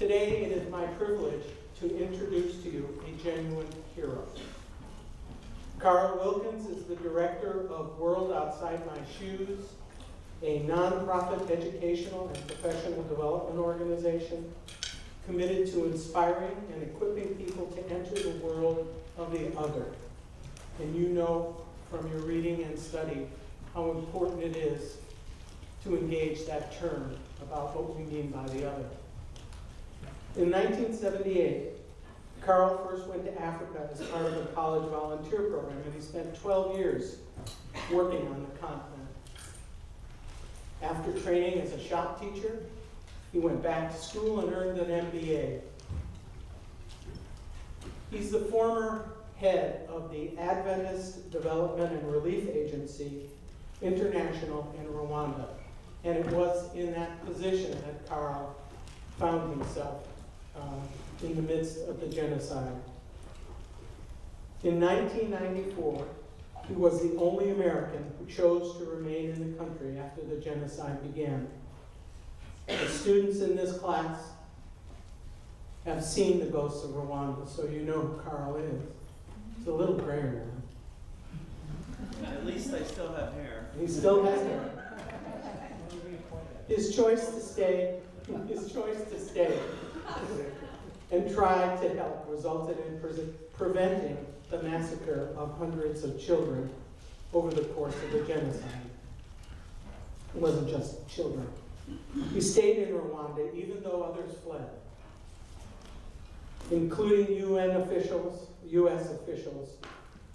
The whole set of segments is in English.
Today, it is my privilege to introduce to you a genuine hero. Carl Willkins is the director of World Outside My Shoes, a nonprofit educational and professional development organization committed to inspiring and equipping people to enter the world of the other. And you know from your reading and study how important it is to engage that term about what we mean by the other. In 1978, Carl first went to Africa as part of a college volunteer program, and he spent 12 years working on the continent. After training as a shop teacher, he went back to school and earned an MBA. He's the former head of the Adventist Development and Relief Agency International in Rwanda, and it was in that position that Carl found himself in the midst of the genocide. In 1994, he was the only American who chose to remain in the country after the genocide began. The students in this class have seen the ghosts of Rwanda, so you know who Carl is. He's a little grayer now. At least I still have hair. He still has hair. His choice to stay and try to help resulted in preventing the massacre of hundreds of children over the course of the genocide. It wasn't just children. He stayed in Rwanda even though others fled, including UN officials, US officials.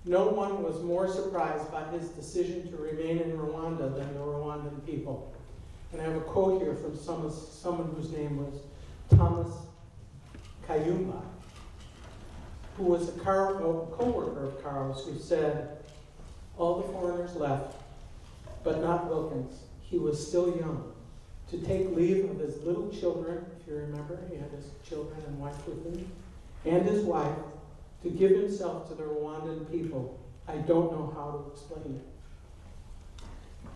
No one was more surprised by his decision to remain in Rwanda than the Rwandan people. And I have a quote here from someone whose name was Thomas Kayumba, who was a co-worker of Carl's, who said, "All the foreigners left, but not Willkins. He was still young. To take leave of his little children," if you remember, he had his children and wife with him, "and his wife, to give himself to the Rwandan people. I don't know how to explain it."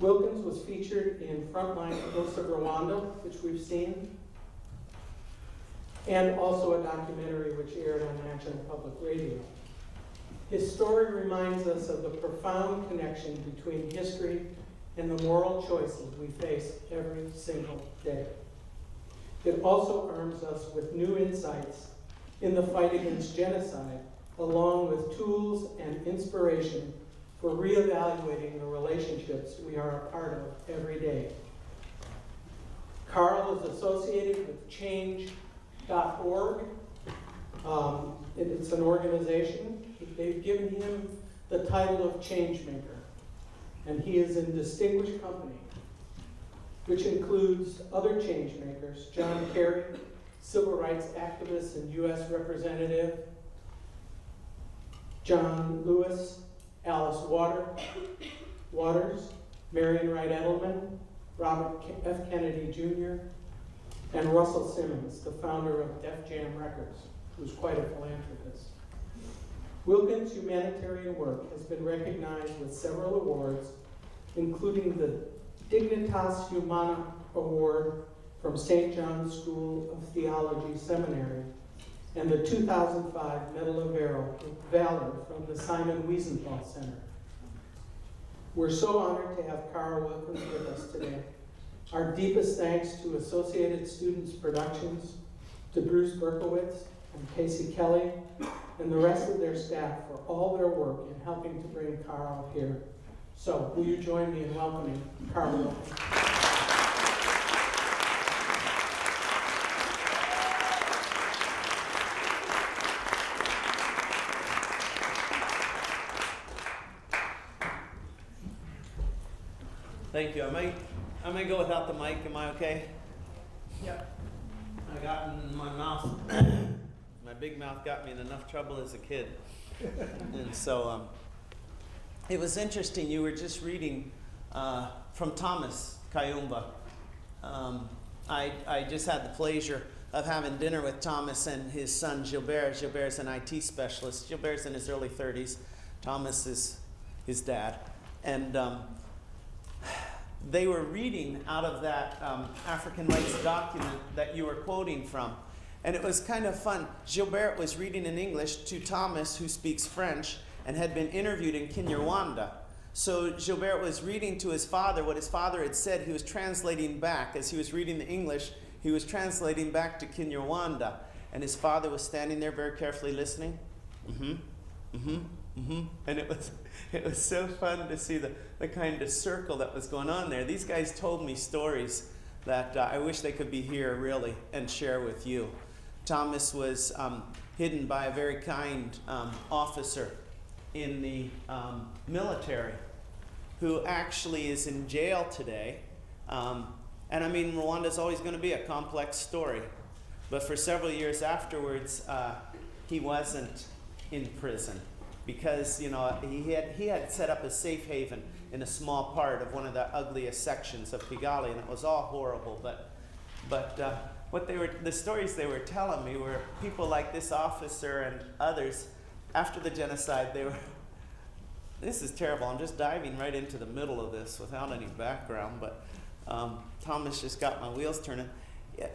Willkins was featured in Frontline Ghosts of Rwanda, which we've seen, and also a documentary which aired on National Public Radio. His story reminds us of the profound connection between history and the moral choices we face every single day. It also arms us with new insights in the fight against genocide, along with tools and inspiration for reevaluating the relationships we are a part of every day. Carl is associated with change.org. It's an organization. They've given him the title of Changemaker, and he is in distinguished company, which includes other changemakers: John Kerry, civil rights activist and U.S. representative; John Lewis, Alice Waters, Marion Wright Edelman, Robert F. Kennedy Jr., and Russell Simmons, the founder of Def Jam Records, who's quite a philanthropist. Willkins' humanitarian work has been recognized with several awards, including the Dignitas Humana Award from St. John's School of Theology Seminary and the 2005 Medal of Valor from the Simon Wiesenthal Center. We're so honored to have Carl Willkins with us today. Our deepest thanks to Associated Students Productions, to Bruce Berkowitz and Casey Kelly, and the rest of their staff for all their work in helping to bring Carl here. So, will you join me in welcoming Carl Willkins? Thank you. I may go without the mic. Am I okay? Yep. I got in my mouth. My big mouth got me in enough trouble as a kid. And so it was interesting. You were just reading from Thomas Kayumba. I just had the pleasure of having dinner with Thomas and his son Gilbert. Gilbert's an IT specialist. Gilbert's in his early 30s. Thomas is his dad. And they were reading out of that African rights document that you were quoting from. And it was kind of fun. Gilbert was reading in English to Thomas, who speaks French, and had been interviewed in Kinyarwanda. So Gilbert was reading to his father what his father had said. He was translating back. As he was reading the English, he was translating back to Kinyarwanda. And his father was standing there very carefully listening. And it was so fun to see the kind of circle that was going on there. These guys told me stories that I wish they could be here really and share with you. Thomas was hidden by a very kind officer in the military who actually is in jail today. And I mean, Rwanda's always going to be a complex story. But for several years afterwards, he wasn't in prison because, you know, he had set up a safe haven in a small part of one of the ugliest sections of Kigali, and it was all horrible. But the stories they were telling me were people like this officer and others after the genocide. This is terrible. I'm just diving right into the middle of this without any background, but Thomas just got my wheels turning.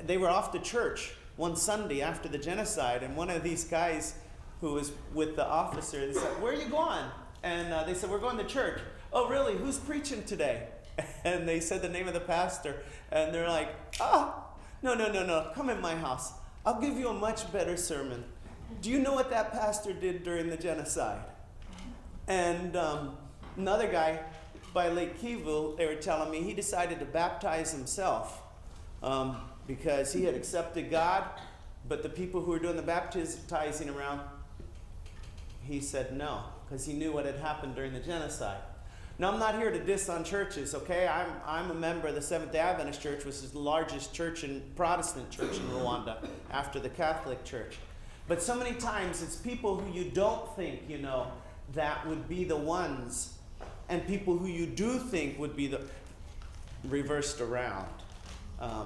They were off to church one Sunday after the genocide, and one of these guys who was with the officer, they said, "Where are you going?" And they said, "We're going to church." "Oh, really? Who's preaching today?" And they said the name of the pastor, and they're like, no, come in my house. I'll give you a much better sermon. Do you know what that pastor did during the genocide? And another guy by Lake Kivu, they were telling me, he decided to baptize himself because he had accepted God, but the people who were doing the baptizing around, he said no, because he knew what had happened during the genocide. Now, I'm not here to diss on churches, okay? I'm a member of the Seventh-day Adventist Church, which is the largest Protestant church in Rwanda after the Catholic Church. But so many times it's people who you don't think, you know, that would be the ones, and people who you do think would be the reversed around. I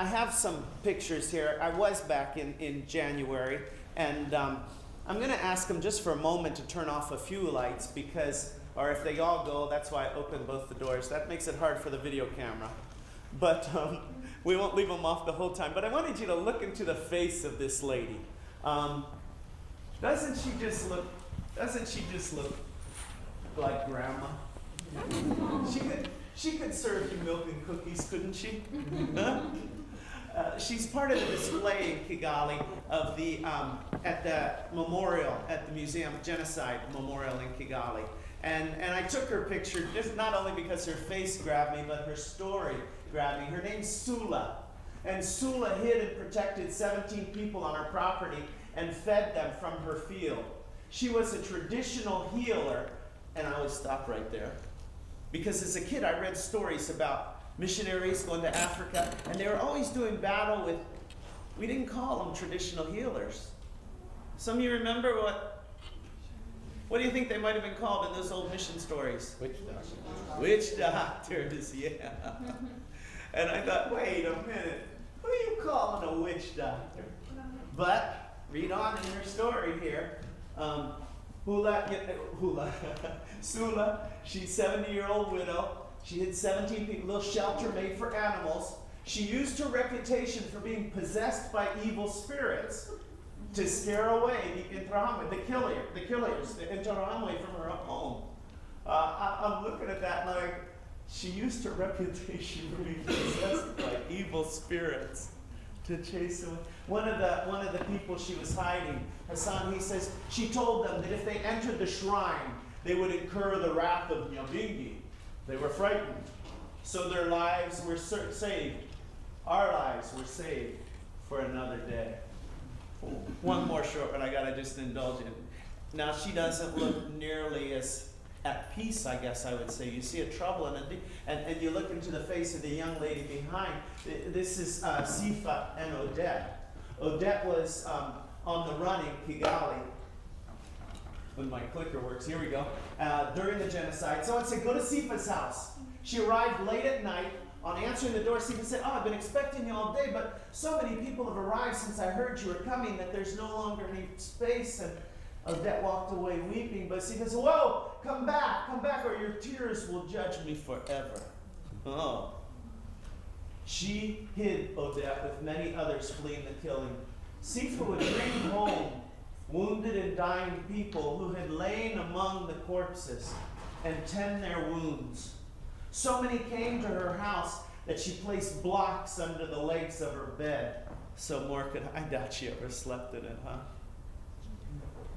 have some pictures here. I was back in January, and I'm going to ask them just for a moment to turn off a few lights because, or if they all go, that's why I opened both the doors. That makes it hard for the video camera. But we won't leave them off the whole time. But I wanted you to look into the face of this lady. Doesn't she just look like grandma? She could serve you milk and cookies, couldn't she? Huh? She's part of the display in Kigali of the at the memorial at the museum, Genocide Memorial in Kigali, and I took her picture just not only because her face grabbed me, but her story grabbed me. Her name's Sula, and Sula hid and protected 17 people on her property and fed them from her field. She was a traditional healer, and I always stop right there because as a kid I read stories about missionaries going to Africa, and they were always doing battle with, we didn't call them traditional healers. Some of you remember what do you think they might have been called in those old mission stories? Witch doctor. Witch doctors, yeah. And I thought, wait a minute, who are you calling a witch doctor? But, read on in her story here. Sula, she's a 70-year-old widow. She hid 17 people, little shelter made for animals. She used her reputation for being possessed by evil spirits to scare away the killers, the Interahamwe from her home. I'm looking at that and I'm like, she used her reputation for being possessed by evil spirits to chase away. One of the people she was hiding, Hassan, he says, she told them that if they entered the shrine, they would incur the wrath of Nyabingi. They were frightened. So their lives were saved. Our lives were saved for another day. One more short one I gotta just indulge in. Now she doesn't look nearly as at peace, I guess I would say. You see a trouble and you look into the face of the young lady behind. This is Sifa and Odette. Odette was on the run in Kigali. When my clicker works, here we go. During the genocide, someone said, go to Sifa's house. She arrived late at night. On answering the door, Sifa said, I've been expecting you all day, but so many people have arrived since I heard you were coming that there's no longer any space. And Odette walked away weeping, but Sifa said, whoa, come back, or your tears will judge me forever. Oh. She hid Odette with many others fleeing the killing. Sifa would bring home wounded and dying people who had lain among the corpses and tend their wounds. So many came to her house that she placed blocks under the legs of her bed. So more could, I doubt she ever slept in it, huh?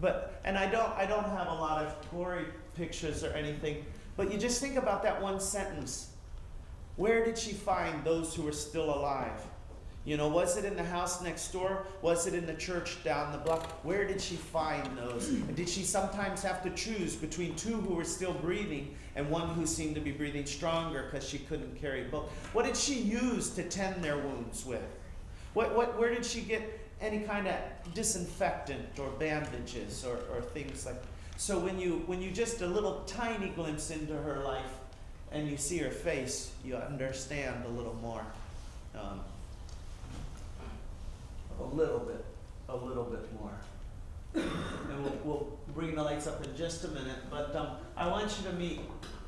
But, and I don't have a lot of gory pictures or anything, but you just think about that one sentence. Where did she find those who were still alive? You know, was it in the house next door? Was it in the church down the block? Where did she find those? And did she sometimes have to choose between two who were still breathing and one who seemed to be breathing stronger because she couldn't carry both? What did she use to tend their wounds with? Where did she get any kind of disinfectant or bandages or things like that? So when you just a little tiny glimpse into her life and you see her face, you understand a little more. A little bit more. And we'll bring the lights up in just a minute, but I want you to meet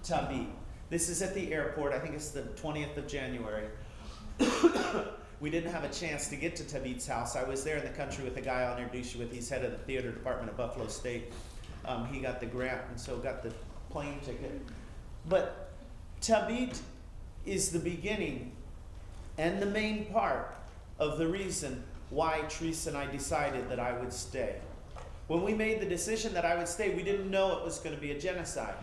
Tabit. This is at the airport. I think it's the 20th of January. We didn't have a chance to get to Tabit's house. I was there in the country with a guy I'll introduce you with. He's head of the theater department of Buffalo State. He got the grant and so got the plane ticket. But Tabit is the beginning and the main part of the reason why Teresa and I decided that I would stay. When we made the decision that I would stay, we didn't know it was going to be a genocide.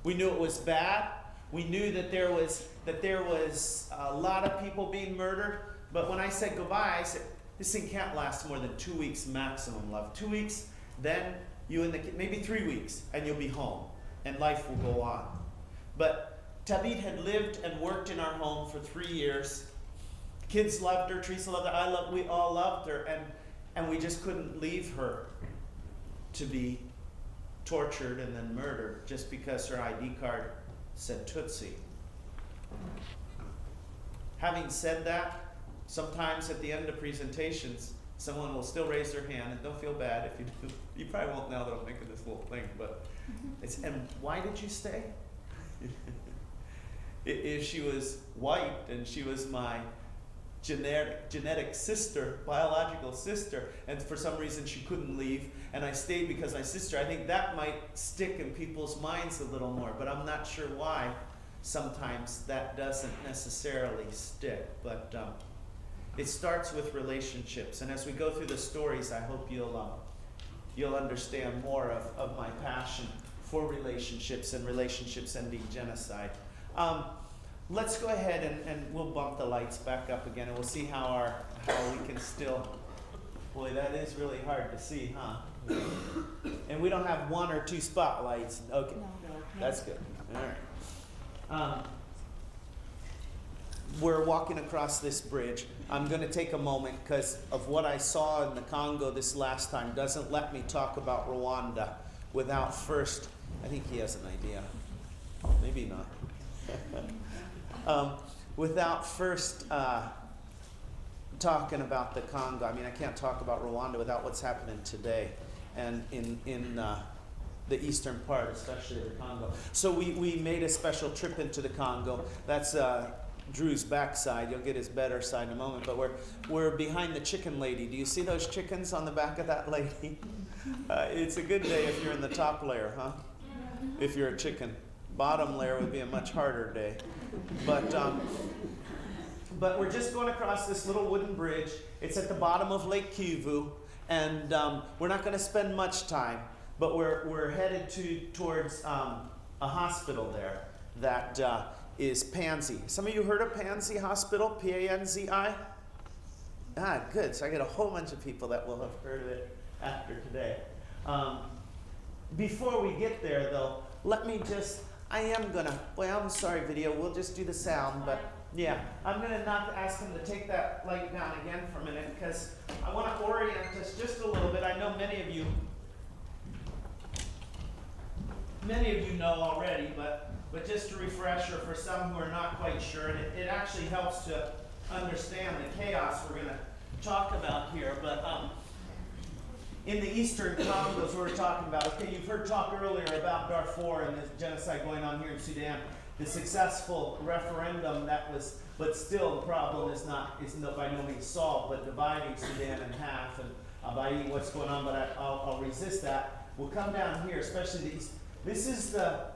We knew it was bad. We knew that there was a lot of people being murdered. But when I said goodbye, I said, this thing can't last more than 2 weeks maximum, love. 2 weeks, then you and the kid, maybe 3 weeks, and you'll be home, and life will go on. But Tabit had lived and worked in our home for 3 years. Kids loved her, Teresa loved her, we all loved her, and we just couldn't leave her to be tortured and then murdered just because her ID card said Tutsi. Having said that, sometimes at the end of presentations, someone will still raise their hand, and don't feel bad if you do. You probably won't now that I'm making this little thing, but it's, and why did you stay? If she was white and she was my genetic sister, biological sister, and for some reason she couldn't leave, and I stayed because my sister, I think that might stick in people's minds a little more, but I'm not sure why sometimes that doesn't necessarily stick. But it starts with relationships, and as we go through the stories, I hope you'll understand more of my passion for relationships and relationships ending genocide. Let's go ahead and we'll bump the lights back up again, and we'll see how we can still. Boy, that is really hard to see, huh? And we don't have 1 or 2 spotlights. Okay, No. that's good. All right. We're walking across this bridge. I'm going to take a moment because of what I saw in the Congo this last time doesn't let me talk about Rwanda without first. I think he has an idea. Maybe not. Without first talking about the Congo. I mean, I can't talk about Rwanda without what's happening today and in the eastern part, especially the Congo. So we made a special trip into the Congo. That's Drew's backside. You'll get his better side in a moment. But we're behind the chicken lady. Do you see those chickens on the back of that lady? It's a good day if you're in the top layer, huh? If you're a chicken. Bottom layer would be a much harder day. But we're just going across this little wooden bridge. It's at the bottom of Lake Kivu, and we're not going to spend much time, but we're headed towards a hospital there that is Panzi. Some of you heard of Panzi Hospital, P-A-N-Z-I? Ah, good. So I get a whole bunch of people that will have heard of it after today. Before we get there, though, let me just, I'm sorry, video, we'll just do the sound, but yeah, I'm going to not ask him to take that light down again for a minute because I want to orient us just a little bit. I know many of you know already, but just to refresh, or for some who are not quite sure, and it actually helps to understand the chaos we're going to talk about here. But in the eastern Congos we're talking about, okay, you've heard talk earlier about Darfur and this genocide going on here in Sudan. the successful referendum that was, but still the problem is by no means solved, but dividing Sudan in half, and Abai, what's going on, but I'll resist that. We'll come down here, especially these. This is the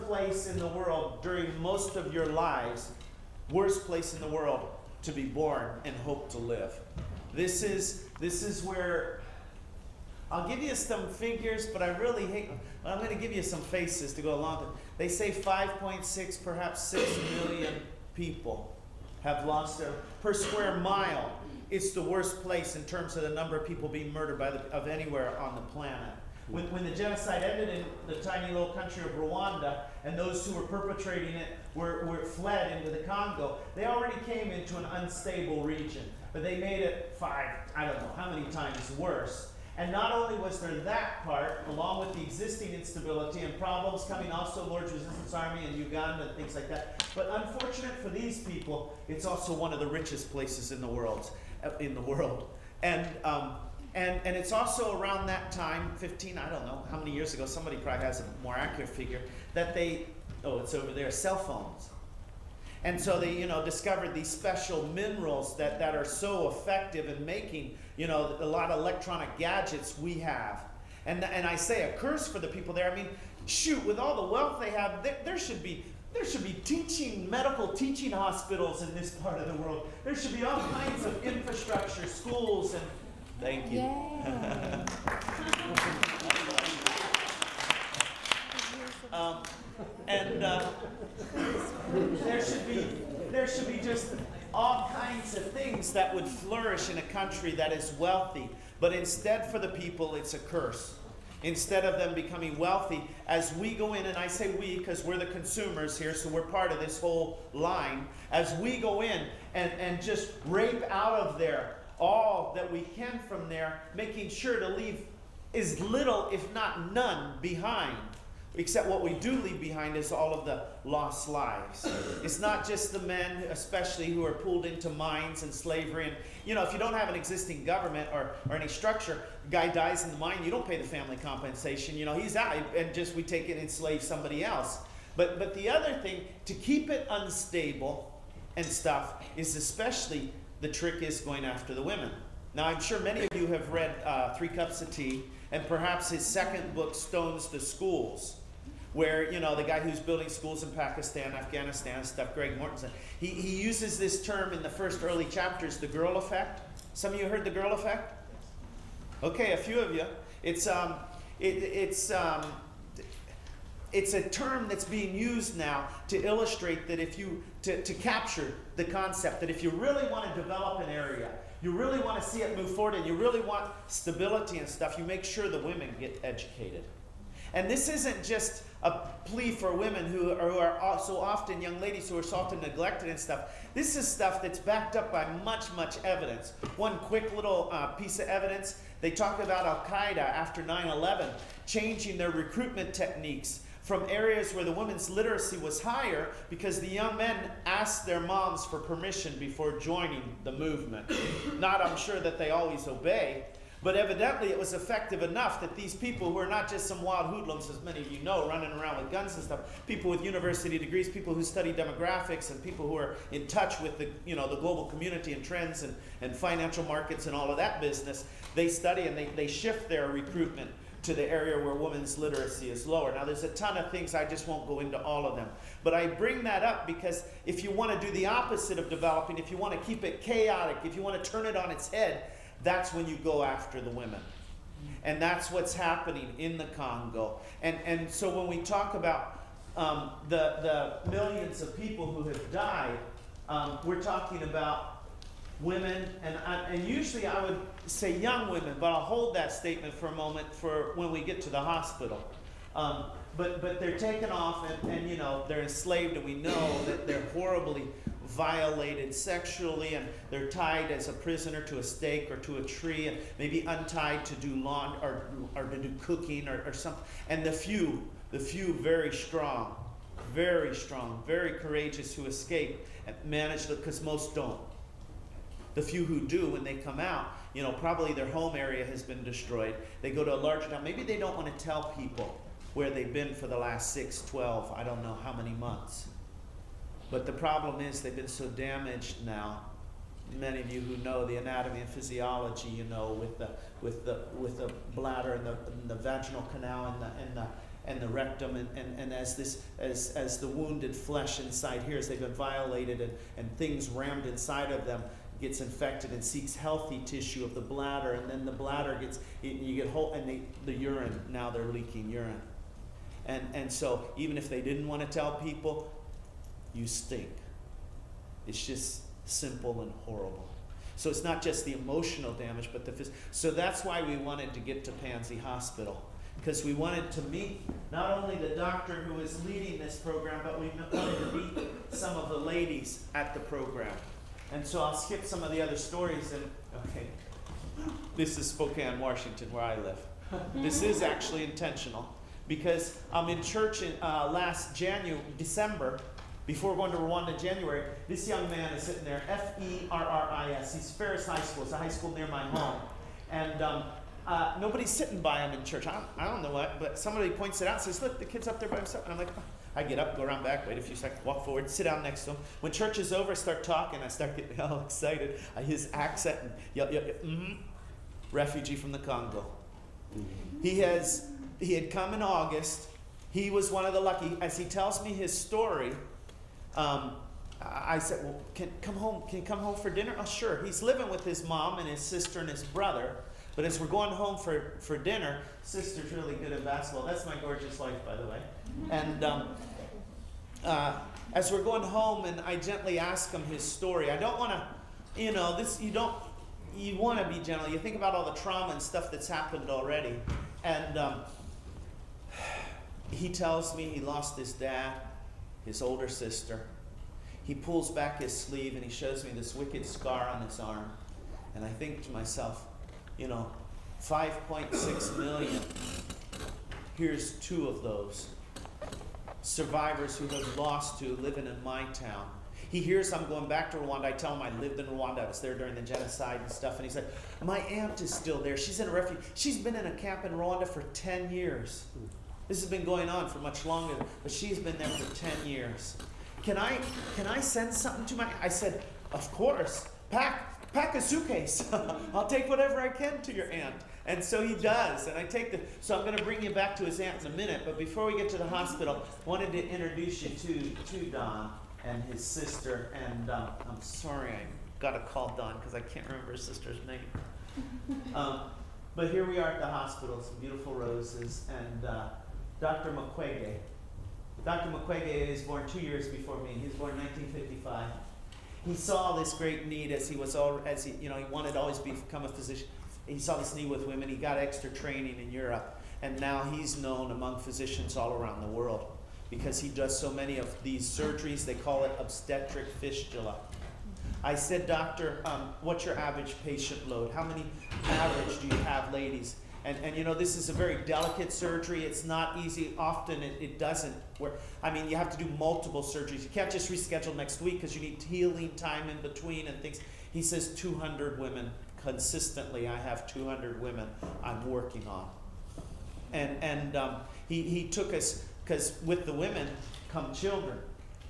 place in the world during most of your lives, worst place in the world to be born and hope to live. This is where, I'll give you some figures, but I really hate, I'm going to give you some faces to go along with. They say 5.6, perhaps 6 million people have lost their, per square mile. It's the worst place in terms of the number of people being murdered of anywhere on the planet. When the genocide ended in the tiny little country of Rwanda, and those who were perpetrating it were fled into the Congo, they already came into an unstable region. But they made it I don't know how many times worse. And not only was there that part, along with the existing instability and problems coming also Lord's Resistance Army in Uganda and things like that, but unfortunate for these people, it's also one of the richest places in the world. And it's also around that time, 15, I don't know how many years ago, somebody probably has a more accurate figure, that it's over there, cell phones. And so they, discovered these special minerals that are so effective in making, a lot of electronic gadgets we have. And I say a curse for the people there. I mean, shoot, with all the wealth they have, there should be medical teaching hospitals in this part of the world. There should be all kinds of infrastructure, schools, and thank you. There should be just all kinds of things that would flourish in a country that is wealthy. But instead for the people, it's a curse. Instead of them becoming wealthy, as we go in, and I say we because we're the consumers here, so we're part of this whole line, as we go in and just rape out of there all that we can from there, making sure to leave as little, if not none, behind. Except what we do leave behind is all of the lost lives. It's not just the men, especially, who are pulled into mines and slavery. And, if you don't have an existing government or any structure, the guy dies in the mine, you don't pay the family compensation. He's out, and just we take it and enslave somebody else. But the other thing, to keep it unstable and stuff, is especially the trick is going after the women. Now, I'm sure many of you have read 3 Cups of Tea, and perhaps his second book, Stones to Schools, where, the guy who's building schools in Pakistan, Afghanistan, stuff, Greg Mortensen, he uses this term in the first early chapters, the girl effect. Some of you heard the girl effect? Okay, a few of you. It's a term that's being used now to illustrate that to capture the concept that if you really want to develop an area, you really want to see it move forward, and you really want stability and stuff, you make sure the women get educated. And this isn't just a plea for women who are so often young ladies who are so often neglected and stuff. This is stuff that's backed up by much, much evidence. One quick little piece of evidence, they talk about Al-Qaeda after 9/11 changing their recruitment techniques from areas where the women's literacy was higher because the young men asked their moms for permission before joining the movement. Not, I'm sure, that they always obey, but evidently it was effective enough that these people who are not just some wild hoodlums, as many of you know, running around with guns and stuff, people with university degrees, people who study demographics, and people who are in touch with the global community and trends and financial markets and all of that business, they study and they shift their recruitment to the area where women's literacy is lower. Now, there's a ton of things, I just won't go into all of them. But I bring that up because if you want to do the opposite of developing, if you want to keep it chaotic, if you want to turn it on its head, that's when you go after the women. And that's what's happening in the Congo. And so when we talk about the millions of people who have died, we're talking about women, and usually I would say young women, but I'll hold that statement for a moment for when we get to the hospital. But they're taken off and they're enslaved, and we know that they're horribly violated sexually, and they're tied as a prisoner to a stake or to a tree, and maybe untied to do laundry or to do cooking or something. And the few very strong, very courageous who escape and manage to, because most don't. The few who do, when they come out, probably their home area has been destroyed. They go to a large town. Maybe they don't want to tell people where they've been for the last 6, 12, I don't know how many months. But the problem is they've been so damaged now. Many of you who know the anatomy and physiology, you know, with the bladder and the vaginal canal and the rectum, and as the wounded flesh inside here, as they've been violated and things rammed inside of them, gets infected and seeks healthy tissue of the bladder, and then the bladder you get whole, and the urine, now they're leaking urine. And so even if they didn't want to tell people, you stink. It's just simple and horrible. So it's not just the emotional damage, but the physical. So that's why we wanted to get to Pansy Hospital, because we wanted to meet not only the doctor who is leading this program, but we wanted to meet some of the ladies at the program. And so I'll skip some of the other stories. And okay, this is Spokane, Washington, where I live. This is actually intentional, because I'm in church in last December, before going to Rwanda in January. This young man is sitting there, Ferris. He's Ferris High School. It's a high school near my home. And nobody's sitting by him in church. I don't know what, but somebody points it out and says, look, the kid's up there by himself. And I'm like, oh. I get up, go around back, wait a few seconds, walk forward, sit down next to him. When church is over, I start talking. I start getting all excited. His accent, and refugee from the Congo. He had come in August. He was one of the lucky. As he tells me his story, I said, well, can you come home for dinner? Oh, sure. He's living with his mom and his sister and his brother. But as we're going home for dinner, sister's really good at basketball. That's my gorgeous wife, by the way. And as we're going home, and I gently ask him his story. I don't want to, you want to be gentle. You think about all the trauma and stuff that's happened already. And he tells me he lost his dad, his older sister. He pulls back his sleeve and he shows me this wicked scar on his arm. And I think to myself, 5.6 million. Here's 2 of those. Survivors who have lost to living in my town. He hears I'm going back to Rwanda. I tell him I lived in Rwanda. I was there during the genocide and stuff. And he said, my aunt is still there. She's in a refuge. She's been in a camp in Rwanda for 10 years. This has been going on for much longer, but she's been there for 10 years. Can I send something to my... I said, of course. Pack a suitcase. I'll take whatever I can to your aunt. And so he does. And so I'm going to bring you back to his aunt in a minute. But before we get to the hospital, I wanted to introduce you to Don and his sister. And I'm sorry, I got to call Don because I can't remember his sister's name. But here we are at the hospital. Some beautiful roses. And Dr. Mukwege. Dr. Mukwege is born 2 years before me. He was born in 1955. He saw this great need as he wanted to always become a physician. He saw this need with women. He got extra training in Europe, and now he's known among physicians all around the world because he does so many of these surgeries. They call it obstetric fistula. I said, doctor, what's your average patient load? How many average do you have, ladies? And this is a very delicate surgery. It's not easy. Often it doesn't work. I mean, you have to do multiple surgeries. You can't just reschedule next week because you need healing time in between and things. He says 200 women consistently. I have 200 women I'm working on. And he took us, because with the women come children.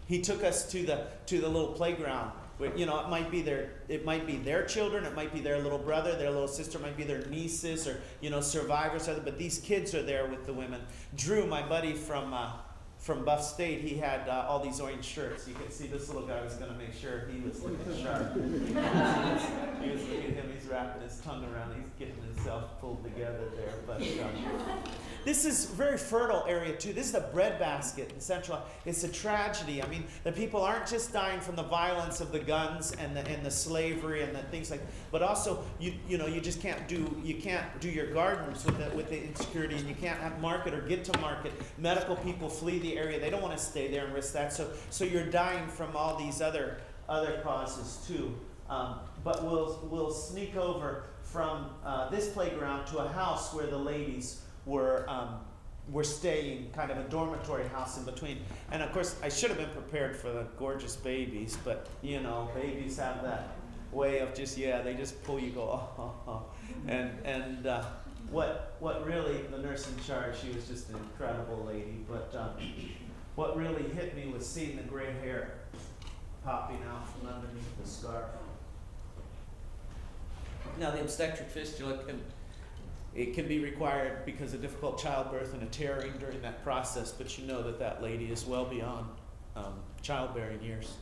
He took us to the little playground. Where, it might be their children, it might be their little brother, their little sister, it might be their nieces, or survivors. But these kids are there with the women. Drew, my buddy from Buff State, he had all these orange shirts. You can see this little guy was going to make sure he was looking sharp. He was looking at him. He's wrapping his tongue around. He's getting himself pulled together there. But this is a very fertile area too. This is a breadbasket in Central. It's a tragedy. I mean, the people aren't just dying from the violence of the guns and the slavery and the things like, but also you just can't do your gardens with the insecurity, and you can't have market or get to market. Medical people flee the area. They don't want to stay there and risk that. So you're dying from all these other causes too. But we'll sneak over from this playground to a house where the ladies were staying, kind of a dormitory house in between. And of course, I should have been prepared for the gorgeous babies, but babies have that way of they just pull you, go, oh. And what really, the nurse in charge, she was just an incredible lady, but what really hit me was seeing the gray hair popping out from underneath the scarf. Now the obstetric fistula can be required because of difficult childbirth and a tearing during that process, but you know that lady is well beyond childbearing years.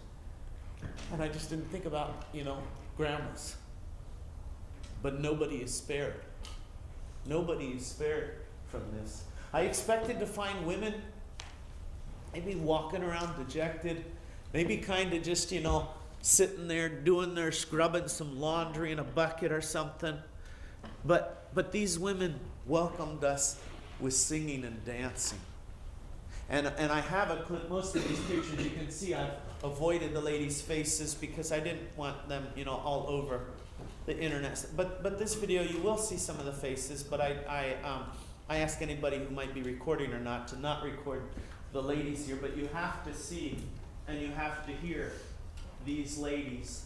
And I just didn't think about, grandmas. But nobody is spared. Nobody is spared from this. I expected to find women maybe walking around dejected, maybe kind of just, sitting there doing scrubbing some laundry in a bucket or something. But these women welcomed us with singing and dancing. And I have a clip. Most of these pictures you can see I've avoided the ladies' faces because I didn't want them, all over the internet. But this video you will see some of the faces. But I ask anybody who might be recording or not to not record the ladies here. But you have to see and you have to hear these ladies.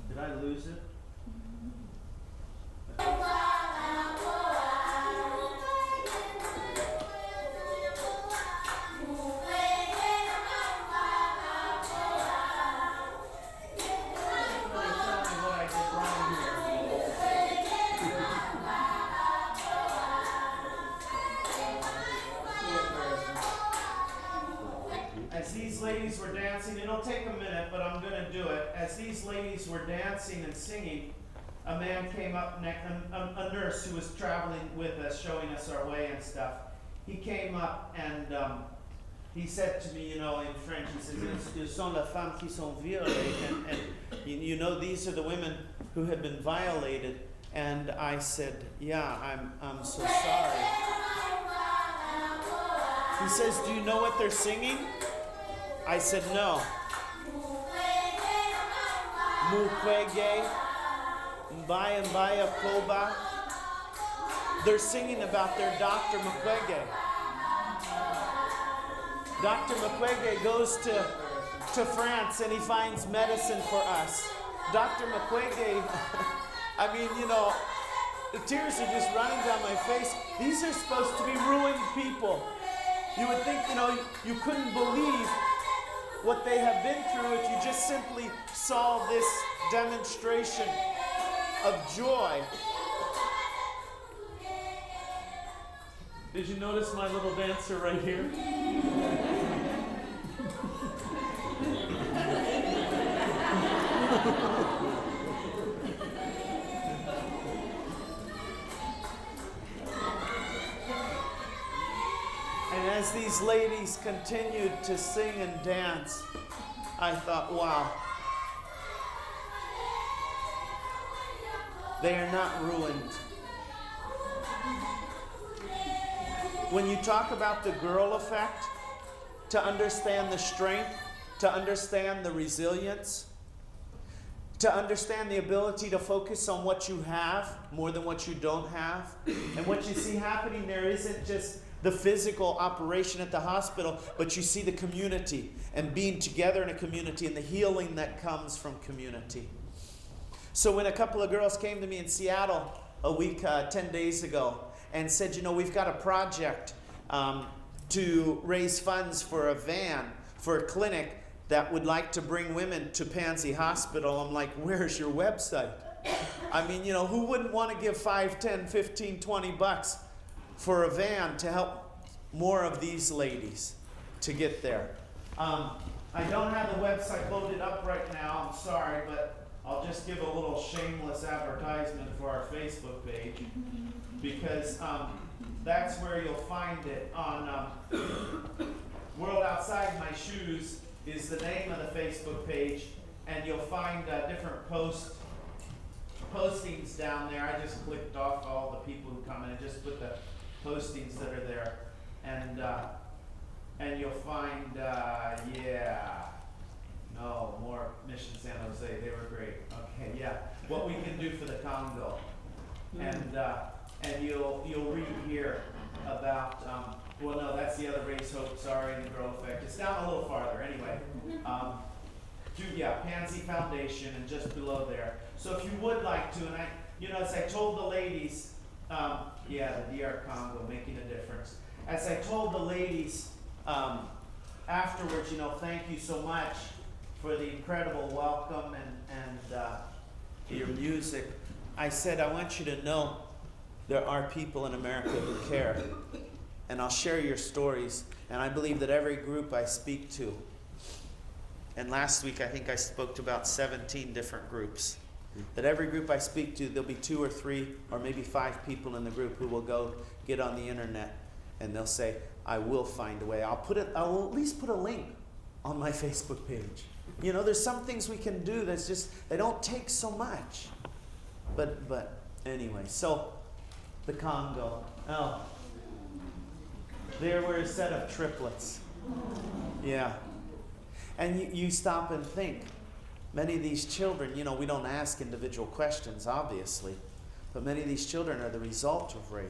Did I lose it? As these ladies were dancing, it'll take a minute, but I'm going to do it. As these ladies were dancing and singing, a man came up, a nurse who was traveling with us, showing us our way and stuff. He came up and he said to me, in French, he says, "Ce sont les femmes qui sont violées," and these are the women who have been violated. And I said, "Yeah, I'm so sorry." He says, "Do you know what they're singing?" I said, "No." Mukwege, Mbaya Mbaya Koba. They're singing about their Dr. Mukwege. Dr. Mukwege goes to France and he finds medicine for us. Dr. Mukwege, the tears are just running down my face. These are supposed to be ruined people. You would think, you couldn't believe what they have been through if you just simply saw this demonstration of joy. Did you notice my little dancer right here? And as these ladies continued to sing and dance, I thought, wow, they are not ruined. When you talk about the girl effect, to understand the strength, to understand the resilience, to understand the ability to focus on what you have more than what you don't have. And what you see happening there isn't just the physical operation at the hospital, but you see the community and being together in a community and the healing that comes from community. So when a couple of girls came to me in Seattle a week, 10 days ago, and said, we've got a project to raise funds for a van, for a clinic that would like to bring women to Pansy Hospital. I'm like, where's your website? Who wouldn't want to give 5, 10, 15, 20 bucks for a van to help more of these ladies to get there? I don't have the website loaded up right now, I'm sorry, but I'll just give a little shameless advertisement for our Facebook page, because that's where you'll find it. On World Outside My Shoes is the name of the Facebook page, and you'll find different postings down there. I just clicked off all the people who come in and just put the postings that are there, and you'll find more Mission San Jose. They were great. Okay, yeah. What we can do for the Congo, and you'll read here about that's the other race hope. Sorry, and the girl effect. It's down a little farther anyway. Pansy Foundation, and just below there. So if you would like to, and as I told the ladies, the DR Congo making a difference. As I told the ladies afterwards, thank you so much for the incredible welcome and your music. I said, I want you to know there are people in America who care. And I'll share your stories. And I believe that every group I speak to, and last week I think I spoke to about 17 different groups, that every group I speak to, there'll be 2 or 3 or maybe 5 people in the group who will go get on the internet and they'll say, I will find a way. I'll at least put a link on my Facebook page. There's some things we can do that's just, they don't take so much. But anyway, so the Congo. Oh, there were a set of triplets. Yeah. And you stop and think, many of these children, we don't ask individual questions, obviously, but many of these children are the result of rape.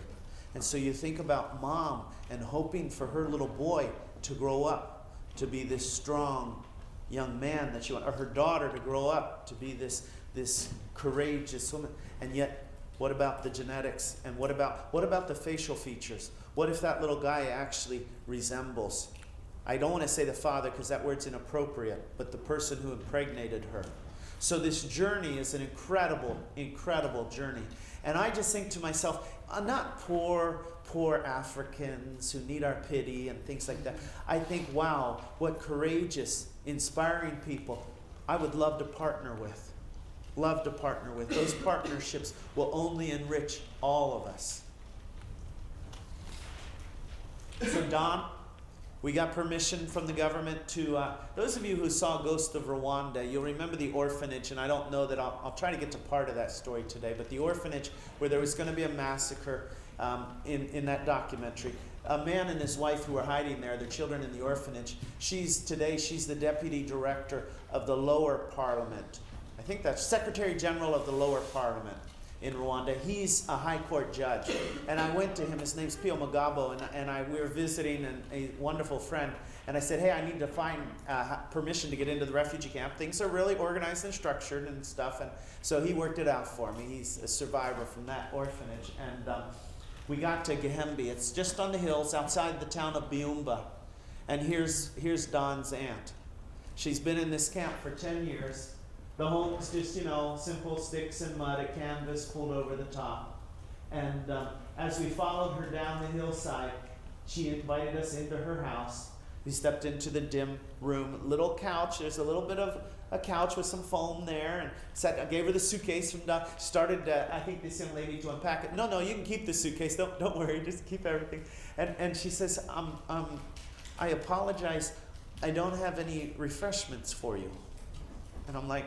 And so you think about mom and hoping for her little boy to grow up to be this strong young man that she wants, or her daughter to grow up to be this courageous woman. And yet, what about the genetics? And what about the facial features? What if that little guy actually resembles, I don't want to say the father because that word's inappropriate, but the person who impregnated her? So this journey is an incredible, incredible journey. And I just think to myself, not poor Africans who need our pity and things like that. I think, wow, what courageous, inspiring people I would love to partner with. Love to partner with. Those partnerships will only enrich all of us. So Don, we got permission from the government to, those of you who saw Ghost of Rwanda, you'll remember the orphanage, and I don't know that I'll try to get to part of that story today, but the orphanage where there was going to be a massacre in that documentary. A man and his wife who were hiding there, their children in the orphanage, she's the deputy director of the lower parliament. I think that's Secretary General of the lower parliament in Rwanda. He's a high court judge. And I went to him, his name's Pio Mugabo, and we were visiting a wonderful friend. And I said, hey, I need to find permission to get into the refugee camp. Things are really organized and structured and stuff. And so he worked it out for me. He's a survivor from that orphanage. And we got to Gehembe. It's just on the hills outside the town of Byumba. And here's Don's aunt. She's been in this camp for 10 years. The home's just, simple sticks and mud, a canvas pulled over the top. And as we followed her down the hillside, she invited us into her house. We stepped into the dim room, little couch. There's a little bit of a couch with some foam there. And I gave her the suitcase from Don. Started, I think, this young lady to unpack it. No, you can keep the suitcase. Don't worry, just keep everything. And she says, I apologize. I don't have any refreshments for you. And I'm like,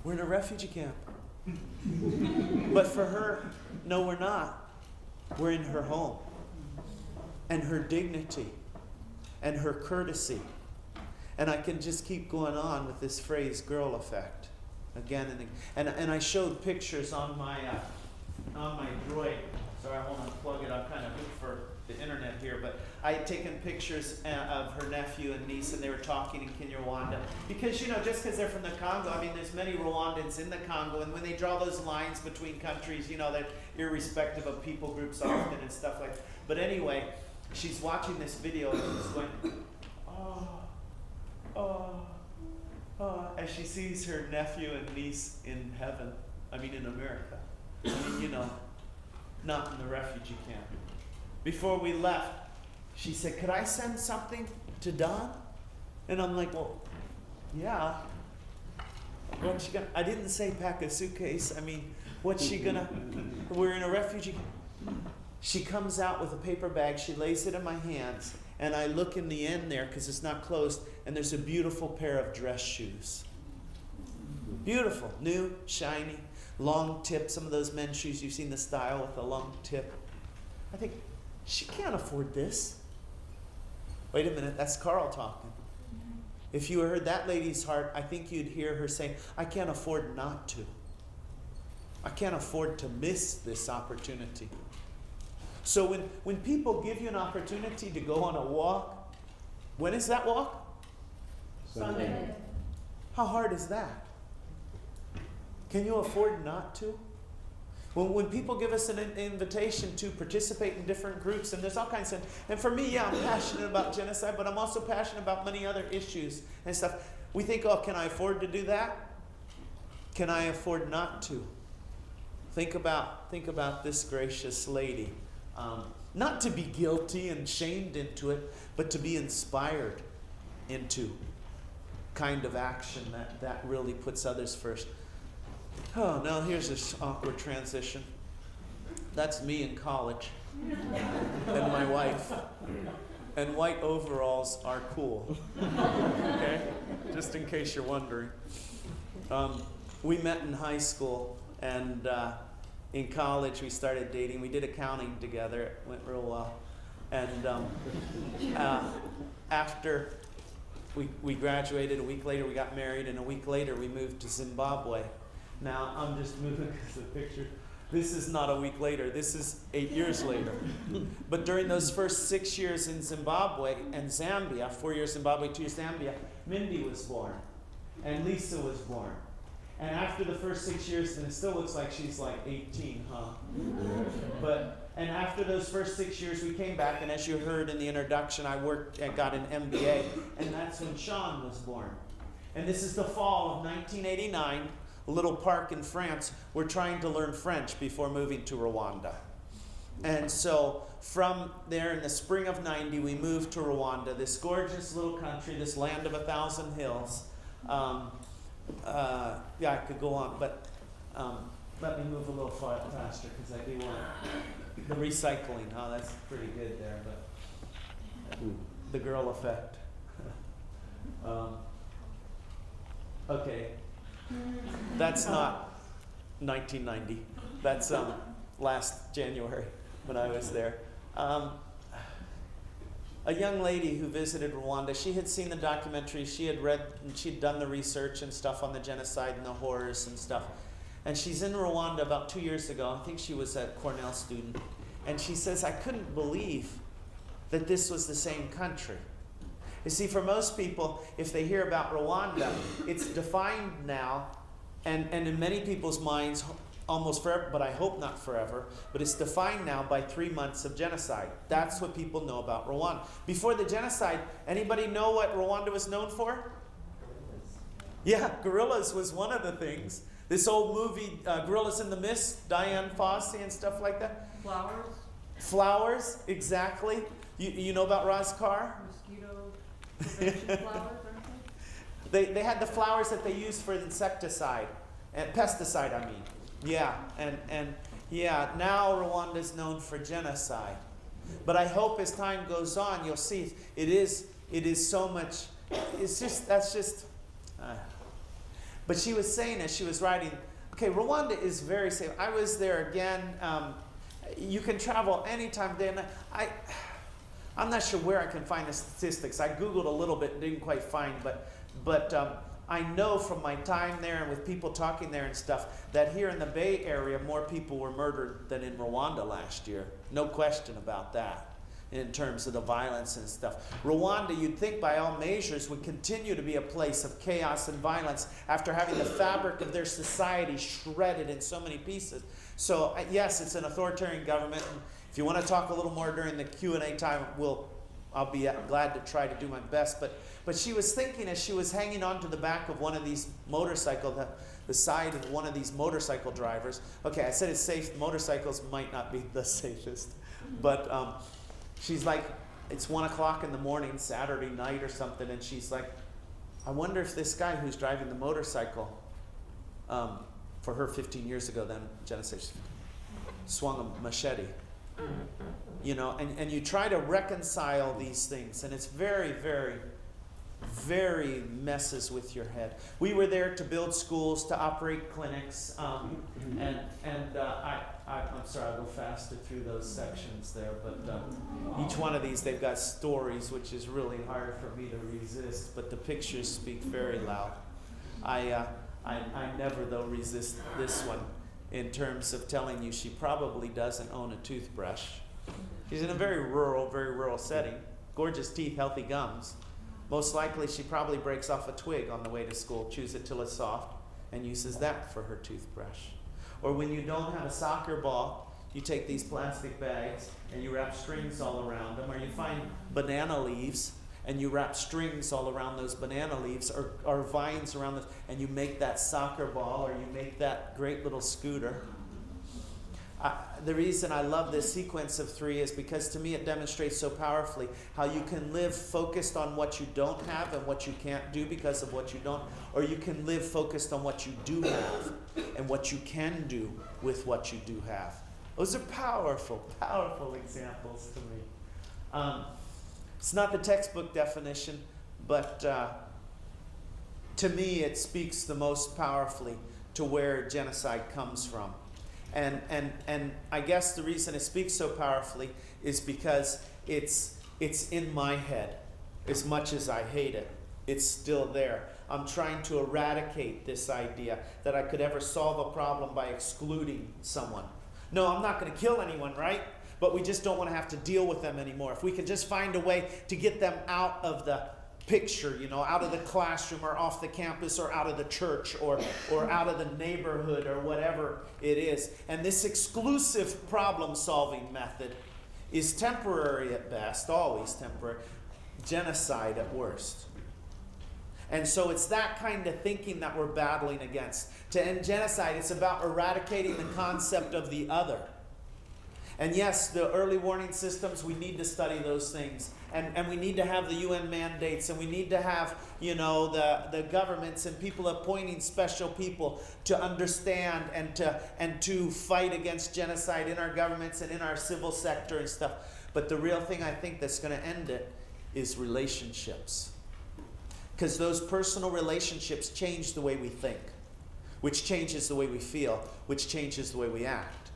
we're in a refugee camp. But for her, no, we're not. We're in her home. And her dignity. And her courtesy. And I can just keep going on with this phrase, girl effect. Again and again. And I showed pictures on my droid. Sorry, I won't unplug it. I'm kind of good for the internet here, but I had taken pictures of her nephew and niece, and they were talking in Kinyarwanda. Because, just because they're from the Congo, there's many Rwandans in the Congo, and when they draw those lines between countries, they're irrespective of people groups often and stuff like that. But anyway, she's watching this video, and she's going, as she sees her nephew and niece in heaven, in America. Not in the refugee camp. Before we left, she said, could I send something to Don? And I'm like, well, yeah. What's she gonna? I didn't say pack a suitcase. What's she gonna? We're in a refugee. She comes out with a paper bag. She lays it in my hands. And I look in the end there, because it's not closed, and there's a beautiful pair of dress shoes. Beautiful, new, shiny, long tip. Some of those men's shoes, you've seen the style with the long tip. I think, she can't afford this. Wait a minute, that's Carl talking. If you heard that lady's heart, I think you'd hear her saying, I can't afford not to. I can't afford to miss this opportunity. So when people give you an opportunity to go on a walk, when is that walk? Sunday. How hard is that? Can you afford not to? When people give us an invitation to participate in different groups, and there's all kinds of, and for me, yeah, I'm passionate about genocide, but I'm also passionate about many other issues and stuff. We think, oh, can I afford to do that? Can I afford not to? Think about this gracious lady. Not to be guilty and shamed into it, but to be inspired into kind of action that really puts others first. Oh, now here's this awkward transition. That's me in college and my wife. And white overalls are cool. Okay? Just in case you're wondering. We met in high school, and in college we started dating. We did accounting together. It went real well. And after we graduated, a week later we got married, and a week later we moved to Zimbabwe. Now, I'm just moving because of the picture. This is not a week later. This is 8 years later. But during those first 6 years in Zimbabwe and Zambia, 4 years Zimbabwe, 2 years Zambia, Mindy was born. And Lisa was born. And after the first 6 years, and it still looks like she's like 18, huh? And after those first 6 years, we came back, and as you heard in the introduction, I got an MBA, and that's when Sean was born. And this is the fall of 1989. A little park in France. We're trying to learn French before moving to Rwanda. And so from there in the spring of 90, we moved to Rwanda, this gorgeous little country, this land of 1,000 hills. Yeah, I could go on, but let me move a little faster because I do want the recycling. Oh, that's pretty good there, but the girl effect. Okay. That's not 1990. That's last January when I was there. A young lady who visited Rwanda, she had seen the documentary, she had read, and she'd done the research and stuff on the genocide and the horrors and stuff. And she's in Rwanda about 2 years ago. I think she was a Cornell student. And she says, I couldn't believe that this was the same country. You see, for most people, if they hear about Rwanda, it's defined now, and in many people's minds, almost forever, but I hope not forever, but it's defined now by 3 months of genocide. That's what people know about Rwanda. Before the genocide, anybody know what Rwanda was known for? Yeah, gorillas was one of the things. This old movie, Gorillas in the Mist, Diane Fossey and stuff like that. Flowers. Flowers, exactly. You know about Roz Carr? Mosquito prevention flowers, aren't They had the flowers that they used for insecticide and pesticide, I mean. Yeah, and yeah, now Rwanda's known for genocide. But I hope as time goes on, you'll see it is so much. That's just. But she was saying as she was writing, okay, Rwanda is very safe. I was there again. You can travel any time of day and night. I'm not sure where I can find the statistics. I Googled a little bit and didn't quite find, but I know from my time there and with people talking there and stuff that here in the Bay Area more people were murdered than in Rwanda last year. No question about that in terms of the violence and stuff. Rwanda, you'd think by all measures, would continue to be a place of chaos and violence after having the fabric of their society shredded in so many pieces. So yes, it's an authoritarian government. And if you want to talk a little more during the Q&A time, I'll be glad to try to do my best. But she was thinking as she was hanging onto the back of one of these motorcycles, the side of one of these motorcycle drivers. Okay, I said it's safe. Motorcycles might not be the safest. But she's like, it's 1 o'clock in the morning, Saturday night or something, and she's like, I wonder if this guy who's driving the motorcycle, for her 15 years ago then, genocide, swung a machete. You know, and you try to reconcile these things, and it's very, very, very messes with your head. We were there to build schools, to operate clinics, and I'm sorry, I'll go faster through those sections there, but each one of these, they've got stories, which is really hard for me to resist, but the pictures speak very loud. I never, though, resist this one in terms of telling you she probably doesn't own a toothbrush. She's in a very rural setting. Gorgeous teeth, healthy gums. most likely she probably breaks off a twig on the way to school, chews it till it's soft, and uses that for her toothbrush. Or when you don't have a soccer ball, you take these plastic bags and you wrap strings all around them, or you find banana leaves and you wrap strings all around those banana leaves, or vines around this, and you make that soccer ball, or you make that great little scooter. The reason I love this sequence of 3 is because to me it demonstrates so powerfully how you can live focused on what you don't have and what you can't do because of what you don't, or you can live focused on what you do have and what you can do with what you do have. Those are powerful, powerful examples to me. It's not the textbook definition, but to me it speaks the most powerfully to where genocide comes from. And I guess the reason it speaks so powerfully is because it's in my head. As much as I hate it, it's still there. I'm trying to eradicate this idea that I could ever solve a problem by excluding someone. No, I'm not going to kill anyone, right? But we just don't want to have to deal with them anymore. If we can just find a way to get them out of the picture, out of the classroom or off the campus or out of the church or out of the neighborhood or whatever it is. And this exclusive problem-solving method is temporary at best, always temporary, genocide at worst. And so it's that kind of thinking that we're battling against. To end genocide, it's about eradicating the concept of the other. And yes, the early warning systems, we need to study those things. And we need to have the UN mandates, and we need to have, the governments and people appointing special people to understand and to fight against genocide in our governments and in our civil sector and stuff. But the real thing I think that's going to end it is relationships. Because those personal relationships change the way we think, which changes the way we feel, which changes the way we act.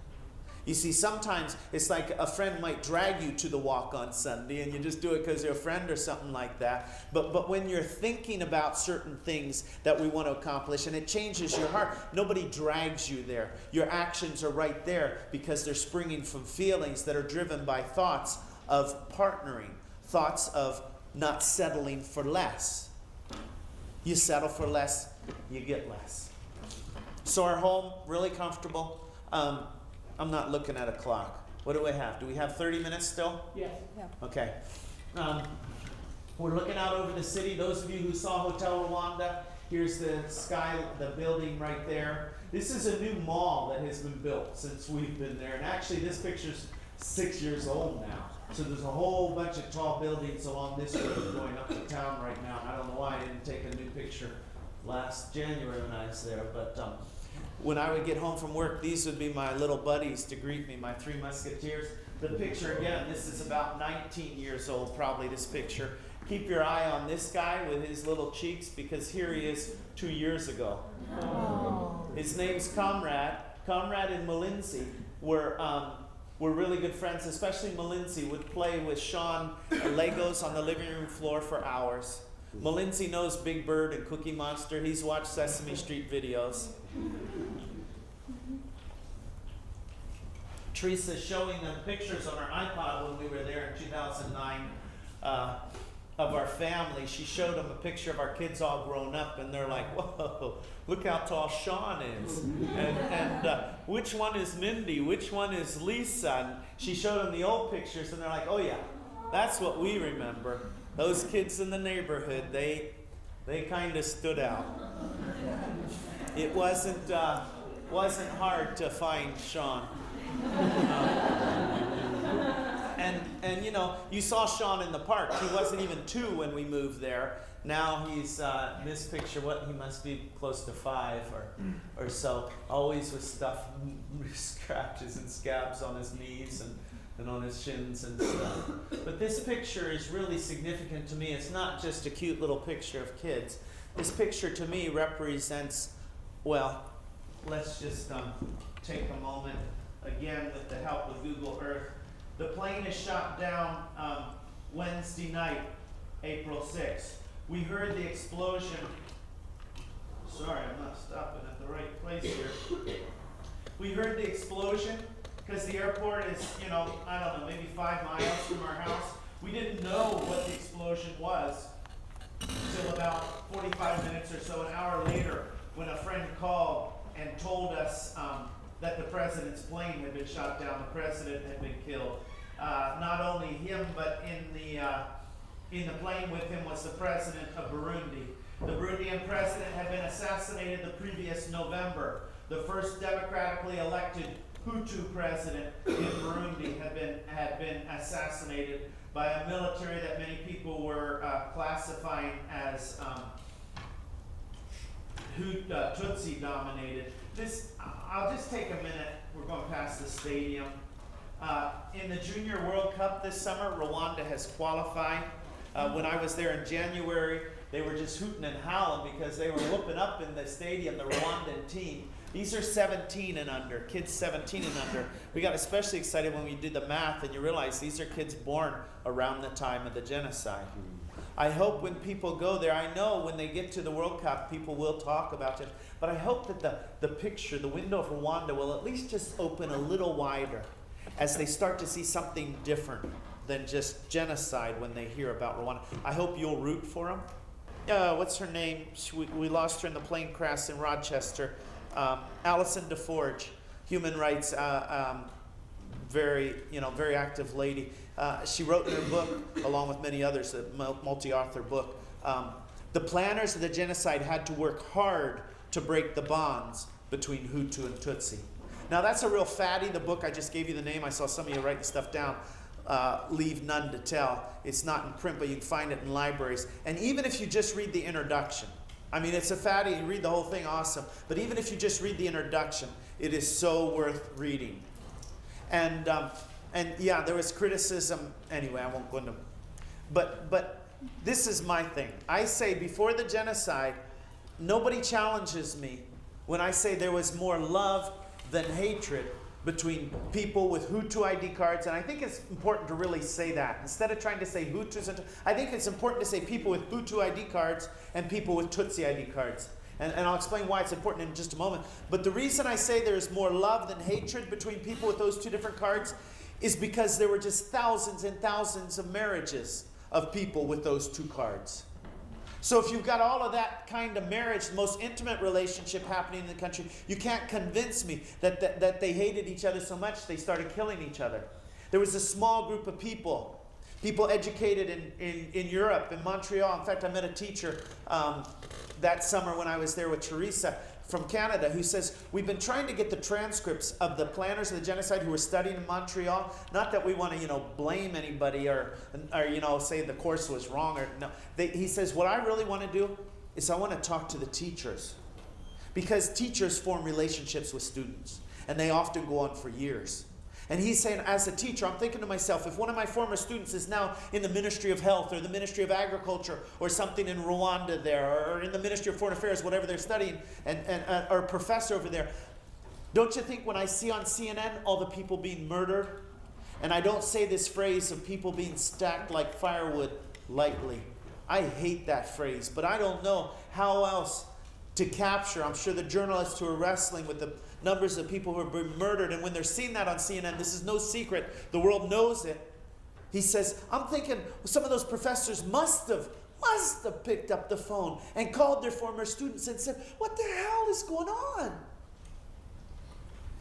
You see, sometimes it's like a friend might drag you to the walk on Sunday and you just do it because you're a friend or something like that. But when you're thinking about certain things that we want to accomplish and it changes your heart, nobody drags you there. Your actions are right there because they're springing from feelings that are driven by thoughts of partnering, thoughts of not settling for less. You settle for less, you get less. So our home, really comfortable. I'm not looking at a clock. What do we have? Do we have 30 minutes still? Yes. Yeah. Okay. We're looking out over the city. Those of you who saw Hotel Rwanda, here's the sky, the building right there. This is a new mall that has been built since we've been there. And actually this picture's 6 years old now. So there's a whole bunch of tall buildings along this road going up to town right now. And I don't know why I didn't take a new picture last January when I was there, but when I would get home from work, these would be my little buddies to greet me, my 3 musketeers. The picture again, this is about 19 years old, probably this picture. Keep your eye on this guy with his little cheeks because here he is 2 years ago. Oh. His name's Comrade. Comrade and Malinzi were really good friends, especially Malinzi would play with Sean Legos on the living room floor for hours. Malinzi knows Big Bird and Cookie Monster. He's watched Sesame Street videos. Teresa's showing them pictures on her iPod when we were there in 2009 of our family. She showed them a picture of our kids all grown up, and they're like, whoa, look how tall Sean is. And which one is Mindy? Which one is Lisa? And she showed them the old pictures, and they're like, oh yeah, that's what we remember. Those kids in the neighborhood, they kind of stood out. It wasn't hard to find Sean. And you saw Sean in the park. He wasn't even 2 when we moved there. Now he's this picture. He must be close to 5 or so. Always with stuff, scratches and scabs on his knees and on his shins and stuff. But this picture is really significant to me. It's not just a cute little picture of kids. This picture to me represents, well, let's just take a moment again with the help of Google Earth. The plane is shot down Wednesday night, April 6th. We heard the explosion. Sorry, I'm not stopping at the right place here. We heard the explosion because the airport is, I don't know, maybe 5 miles from our house. We didn't know what the explosion was. until about 45 minutes or so, an hour later, when a friend called and told us that the president's plane had been shot down, the president had been killed. Not only him, but in the plane with him was the president of Burundi. The Burundian president had been assassinated the previous November. The first democratically elected Hutu president in Burundi had been assassinated by a military that many people were classifying as Tutsi dominated. I'll just take a minute. We're going past the stadium. In the Junior World Cup this summer, Rwanda has qualified. When I was there in January, they were just hooting and howling because they were whooping up in the stadium, the Rwandan team. These are 17 and under, kids 17 and under. We got especially excited when we did the math and you realize these are kids born around the time of the genocide. I hope when people go there, I know when they get to the World Cup, people will talk about it, but I hope that the picture, the window of Rwanda will at least just open a little wider as they start to see something different than just genocide when they hear about Rwanda. I hope you'll root for them. What's her name? We lost her in the plane crash in Rochester. Alison DeForge, human rights, very active lady. She wrote in her book, along with many others, a multi-author book. The planners of the genocide had to work hard to break the bonds between Hutu and Tutsi. Now that's a real fatty. The book, I just gave you the name. I saw some of you writing stuff down. Leave None to Tell. It's not in print, but you can find it in libraries. And even if you just read the introduction, I mean, it's a fatty, you read the whole thing, awesome. But even if you just read the introduction, it is so worth reading. And yeah, there was criticism. Anyway, I won't go into. But this is my thing. I say before the genocide, nobody challenges me when I say there was more love than hatred between people with Hutu ID cards, and I think it's important to really say that. Instead of trying to say Hutus, I think it's important to say people with Hutu ID cards and people with Tutsi ID cards. And I'll explain why it's important in just a moment. But the reason I say there's more love than hatred between people with those two different cards is because there were just thousands and thousands of marriages of people with those two cards. So if you've got all of that kind of marriage, the most intimate relationship happening in the country, you can't convince me that they hated each other so much they started killing each other. There was a small group of people educated in Europe, in Montreal. In fact, I met a teacher that summer when I was there with Teresa from Canada who says, we've been trying to get the transcripts of the planners of the genocide who were studying in Montreal. Not that we want to, blame anybody or say the course was wrong. Or no. He says, what I really want to do is I want to talk to the teachers. Because teachers form relationships with students. And they often go on for years. And he's saying, as a teacher, I'm thinking to myself, if one of my former students is now in the Ministry of Health or the Ministry of Agriculture or something in Rwanda there or in the Ministry of Foreign Affairs, whatever they're studying, or a professor over there, don't you think when I see on CNN all the people being murdered, and I don't say this phrase of people being stacked like firewood lightly. I hate that phrase, but I don't know how else to capture. I'm sure the journalists who are wrestling with the numbers of people who have been murdered, and when they're seeing that on CNN, this is no secret, the world knows it. He says, I'm thinking some of those professors must have picked up the phone and called their former students and said, what the hell is going on?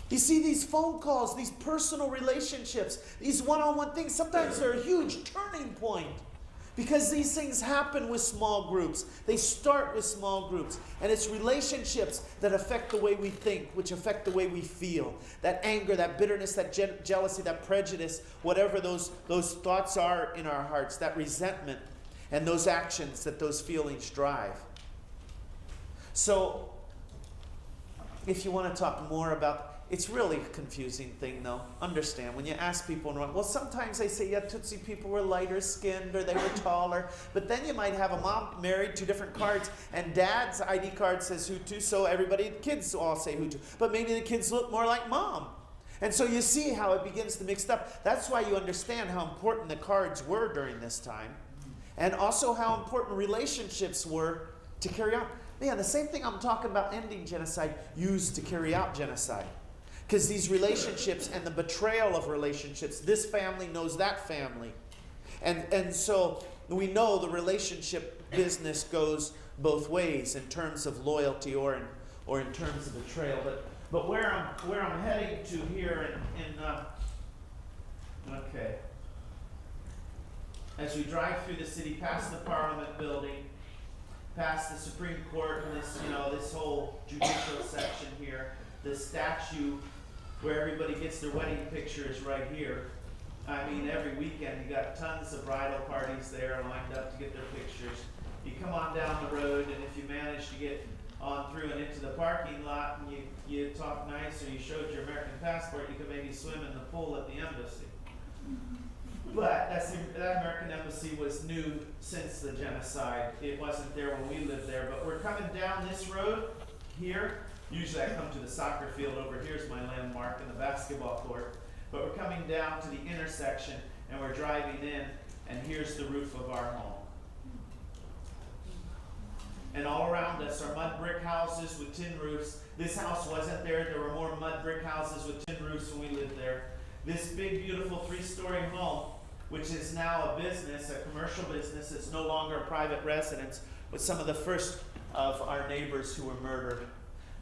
You see, these phone calls, these personal relationships, these one-on-one things, sometimes they're a huge turning point. Because these things happen with small groups. They start with small groups. And it's relationships that affect the way we think, which affect the way we feel. That anger, that bitterness, that jealousy, that prejudice, whatever those thoughts are in our hearts, that resentment, and those actions that those feelings drive. So, if you want to talk more about, it's really a confusing thing, though. Understand, when you ask people in Rwanda, well, sometimes they say, yeah, Tutsi people were lighter skinned or they were taller. But then you might have a mom married to different cards, and dad's ID card says Hutu, so everybody, the kids all say Hutu. But maybe the kids look more like mom. And so you see how it begins to mix up. That's why you understand how important the cards were during this time. And also how important relationships were to carry out. Man, the same thing I'm talking about ending genocide used to carry out genocide. Because these relationships and the betrayal of relationships, this family knows that family. And so we know the relationship business goes both ways in terms of loyalty or in terms of betrayal. But where I'm heading to here okay. As we drive through the city, past the Parliament building, past the Supreme Court, and this whole judicial section here, the statue where everybody gets their wedding picture is right here. I mean, every weekend you got tons of bridal parties there lined up to get their pictures. You come on down the road, and if you manage to get on through and into the parking lot, and you talk nice, or you showed your American passport, you could maybe swim in the pool at the embassy. But that American embassy was new since the genocide. It wasn't there when we lived there. But we're coming down this road here. Usually I come to the soccer field over here's my landmark and the basketball court. But we're coming down to the intersection, and we're driving in, and here's the roof of our home. And all around us are mud brick houses with tin roofs. This house wasn't there. There were more mud brick houses with tin roofs when we lived there. This big, beautiful 3-story home, which is now a business, a commercial business, it's no longer a private residence, was some of the first of our neighbors who were murdered.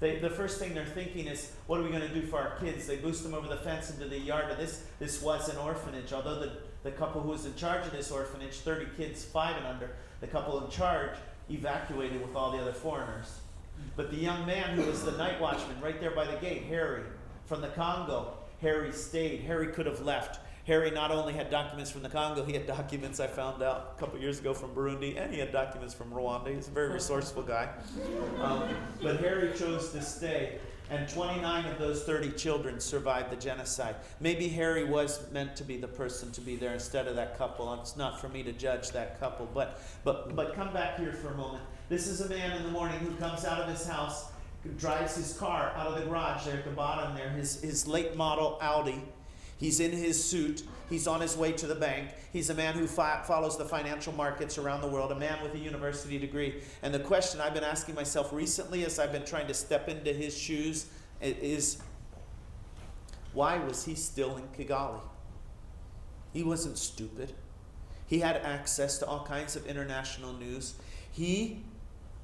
The first thing they're thinking is, what are we going to do for our kids? They boost them over the fence into the yard. This was an orphanage, although the couple who was in charge of this orphanage, 30 kids, 5 and under, the couple in charge evacuated with all the other foreigners. But the young man who was the night watchman right there by the gate, Harry, from the Congo, Harry stayed. Harry could have left. Harry not only had documents from the Congo, he had documents, I found out a couple years ago, from Burundi, and he had documents from Rwanda. He's a very resourceful guy. But Harry chose to stay, and 29 of those 30 children survived the genocide. Maybe Harry was meant to be the person to be there instead of that couple. It's not for me to judge that couple. But come back here for a moment. This is a man in the morning who comes out of his house, drives his car out of the garage there at the bottom there, his late model Audi. He's in his suit. He's on his way to the bank. He's a man who follows the financial markets around the world, a man with a university degree. And the question I've been asking myself recently as I've been trying to step into his shoes is, why was he still in Kigali? He wasn't stupid. He had access to all kinds of international news. He,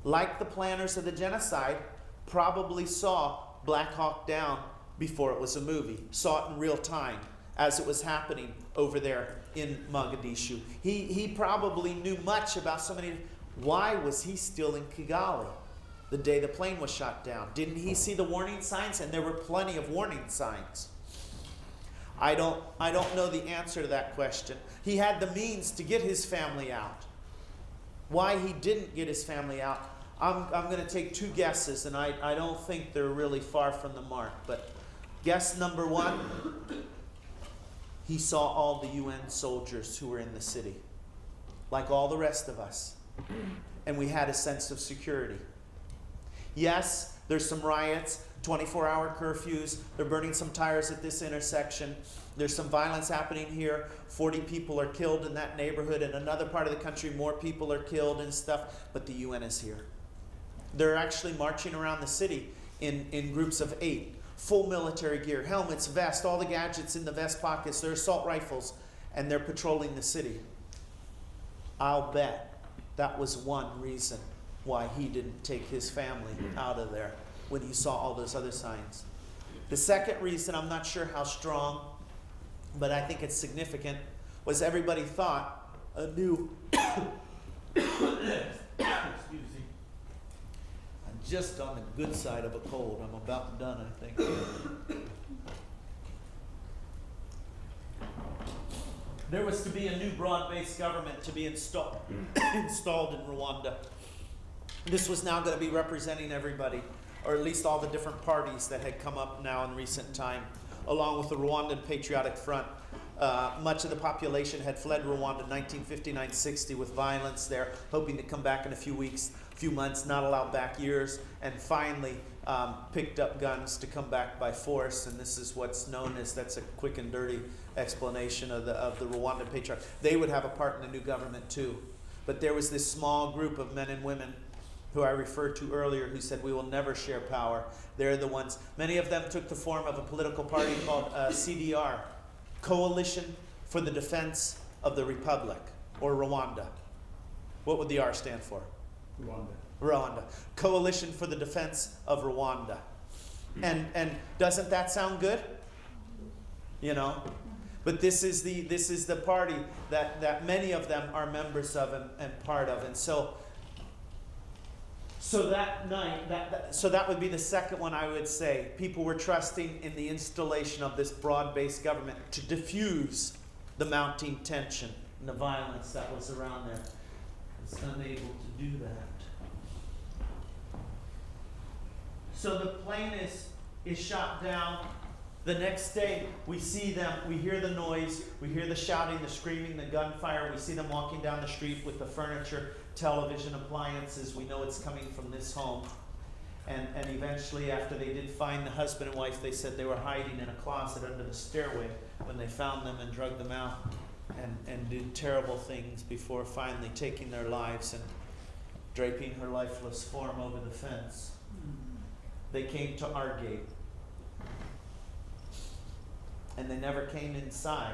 like the planners of the genocide, probably saw Black Hawk Down before it was a movie, saw it in real time as it was happening over there in Mogadishu. He probably knew much about so many. Why was he still in Kigali the day the plane was shot down? Didn't he see the warning signs? And there were plenty of warning signs. I don't know the answer to that question. He had the means to get his family out. Why he didn't get his family out, I'm going to take 2 guesses, and I don't think they're really far from the mark. But guess number 1, he saw all the UN soldiers who were in the city, like all the rest of us, and we had a sense of security. Yes, there's some riots, 24-hour curfews, they're burning some tires at this intersection, there's some violence happening here, 40 people are killed in that neighborhood, in another part of the country more people are killed and stuff, but the UN is here. They're actually marching around the city in groups of 8. Full military gear, helmets, vests, all the gadgets in the vest pockets, their assault rifles, and they're patrolling the city. I'll bet that was one reason why he didn't take his family out of there when he saw all those other signs. The second reason, I'm not sure how strong, but I think it's significant, was everybody thought a new excuse me. Just on the good side of a cold. I'm about done, I think. There was to be a new broad-based government to be installed in Rwanda. This was now going to be representing everybody, or at least all the different parties that had come up now in recent time, along with the Rwandan Patriotic Front. Much of the population had fled Rwanda in 1959-60 with violence there, hoping to come back in a few months, not allowed back years, and finally picked up guns to come back by force. And this is what's known as, that's a quick and dirty explanation of the Rwandan Patriarch. They would have a part in the new government too. But there was this small group of men and women who I referred to earlier who said, we will never share power. They're the ones. Many of them took the form of a political party called CDR, Coalition for the Defense of the Republic, or Rwanda. What would the R stand for? Rwanda. Rwanda. Coalition for the Defense of Rwanda. And doesn't that sound good? You know? But this is the party that many of them are members of and part of. And so that night, so that would be the second one I would say. People were trusting in the installation of this broad-based government to diffuse the mounting tension and the violence that was around there. It's unable to do that. So the plane is shot down. The next day, we see them, we hear the noise, we hear the shouting, the screaming, the gunfire. We see them walking down the street with the furniture, television, appliances. We know it's coming from this home. And eventually, after they did find the husband and wife, they said they were hiding in a closet under the stairway when they found them and dragged them out and did terrible things before finally taking their lives and draping her lifeless form over the fence. They came to our gate. And they never came inside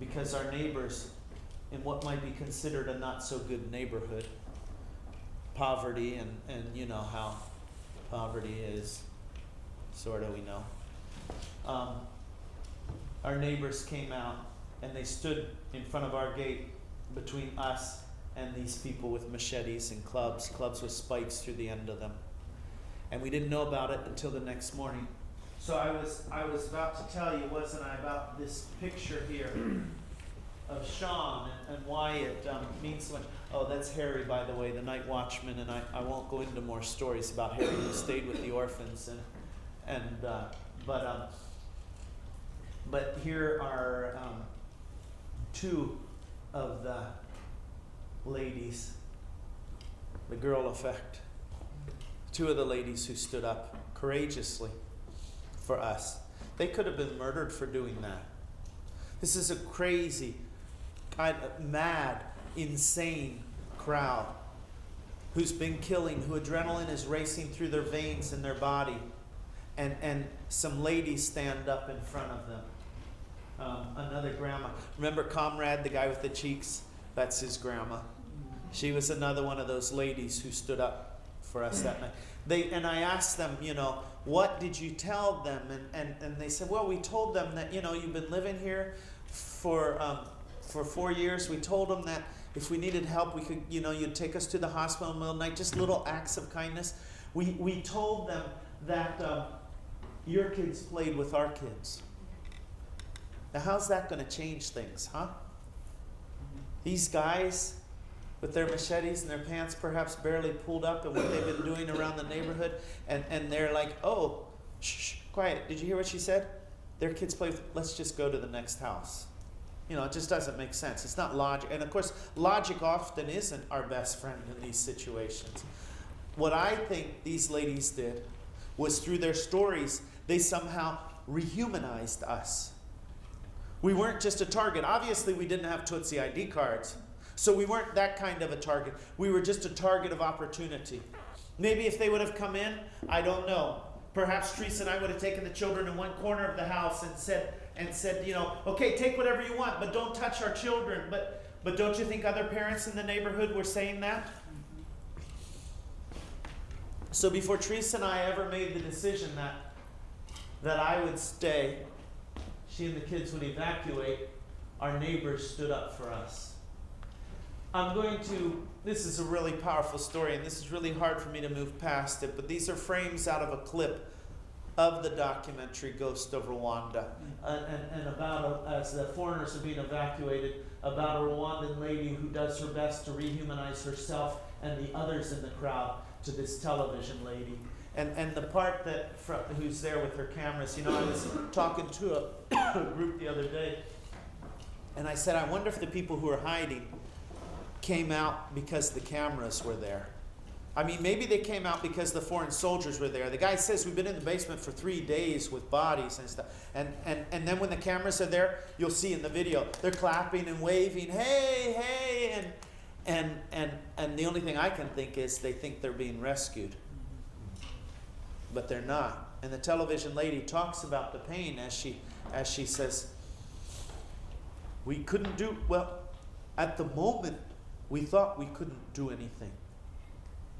because our neighbors in what might be considered a not so good neighborhood, poverty, and you know how poverty is, sort of, we know. Our neighbors came out and they stood in front of our gate between us and these people with machetes and clubs with spikes through the end of them. And we didn't know about it until the next morning. So I was about to tell you, wasn't I, about this picture here of Sean and why it means so much. Oh, that's Harry, by the way, the night watchman, and I won't go into more stories about Harry who stayed with the orphans but here are two of the ladies, the girl effect. Two of the ladies who stood up courageously for us. They could have been murdered for doing that. This is a crazy, kind of mad, insane crowd who's been killing, who adrenaline is racing through their veins in their body. And some ladies stand up in front of them. Another grandma. Remember Comrade, the guy with the cheeks? That's his grandma. She was another one of those ladies who stood up for us that night. And I asked them, you know, what did you tell them? And they said, well, we told them that, you know, you've been living here for 4 years. We told them that if we needed help, we could, you know, you'd take us to the hospital in the middle of the night, just little acts of kindness. We told them that your kids played with our kids. Now, how's that going to change things, huh? These guys with their machetes and their pants perhaps barely pulled up and what they've been doing around the neighborhood, and they're like, oh, shh, quiet, did you hear what she said? Their kids play with, let's just go to the next house. You know, it just doesn't make sense. It's not logic. And of course, logic often isn't our best friend in these situations. What I think these ladies did was through their stories, they somehow rehumanized us. We weren't just a target. Obviously, we didn't have Tutsi ID cards. So we weren't that kind of a target. We were just a target of opportunity. Maybe if they would have come in, I don't know. Perhaps Teresa and I would have taken the children in one corner of the house and said, you know, okay, take whatever you want, but don't touch our children. But don't you think other parents in the neighborhood were saying that? So before Teresa and I ever made the decision that I would stay, she and the kids would evacuate, our neighbors stood up for us. This is a really powerful story, and this is really hard for me to move past it, but these are frames out of a clip of the documentary Ghost of Rwanda, and about, as the foreigners are being evacuated, about a Rwandan lady who does her best to rehumanize herself and the others in the crowd to this television lady. And the part who's there with her cameras, you know, I was talking to a group the other day, and I said, I wonder if the people who are hiding came out because the cameras were there. I mean, maybe they came out because the foreign soldiers were there. The guy says we've been in the basement for 3 days with bodies and stuff. And then when the cameras are there, you'll see in the video, they're clapping and waving, hey, hey, and the only thing I can think is they think they're being rescued. But they're not. And the television lady talks about the pain as she says, we couldn't do, well, at the moment, we thought we couldn't do anything.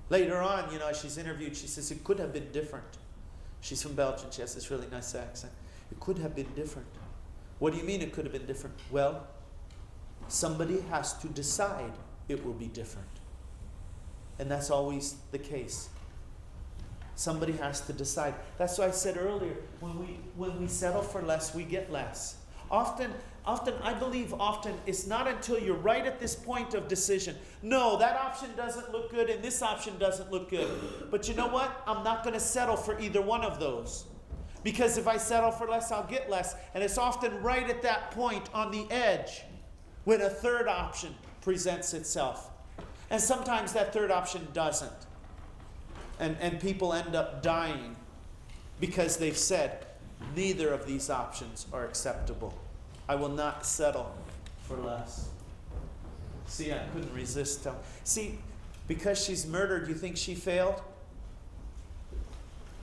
Later on, you know, as she's interviewed, she says, it could have been different. She's from Belgium. She has this really nice accent. It could have been different. What do you mean it could have been different? Well, somebody has to decide it will be different. And that's always the case. Somebody has to decide. That's why I said earlier, when we settle for less, we get less. Often, I believe it's not until you're right at this point of decision. No, that option doesn't look good and this option doesn't look good. But you know what? I'm not going to settle for either one of those. Because if I settle for less, I'll get less. And it's often right at that point on the edge when a third option presents itself. And sometimes that third option doesn't. And people end up dying because they've said, neither of these options are acceptable. I will not settle for less. See, I couldn't resist. See, because she's murdered, you think she failed?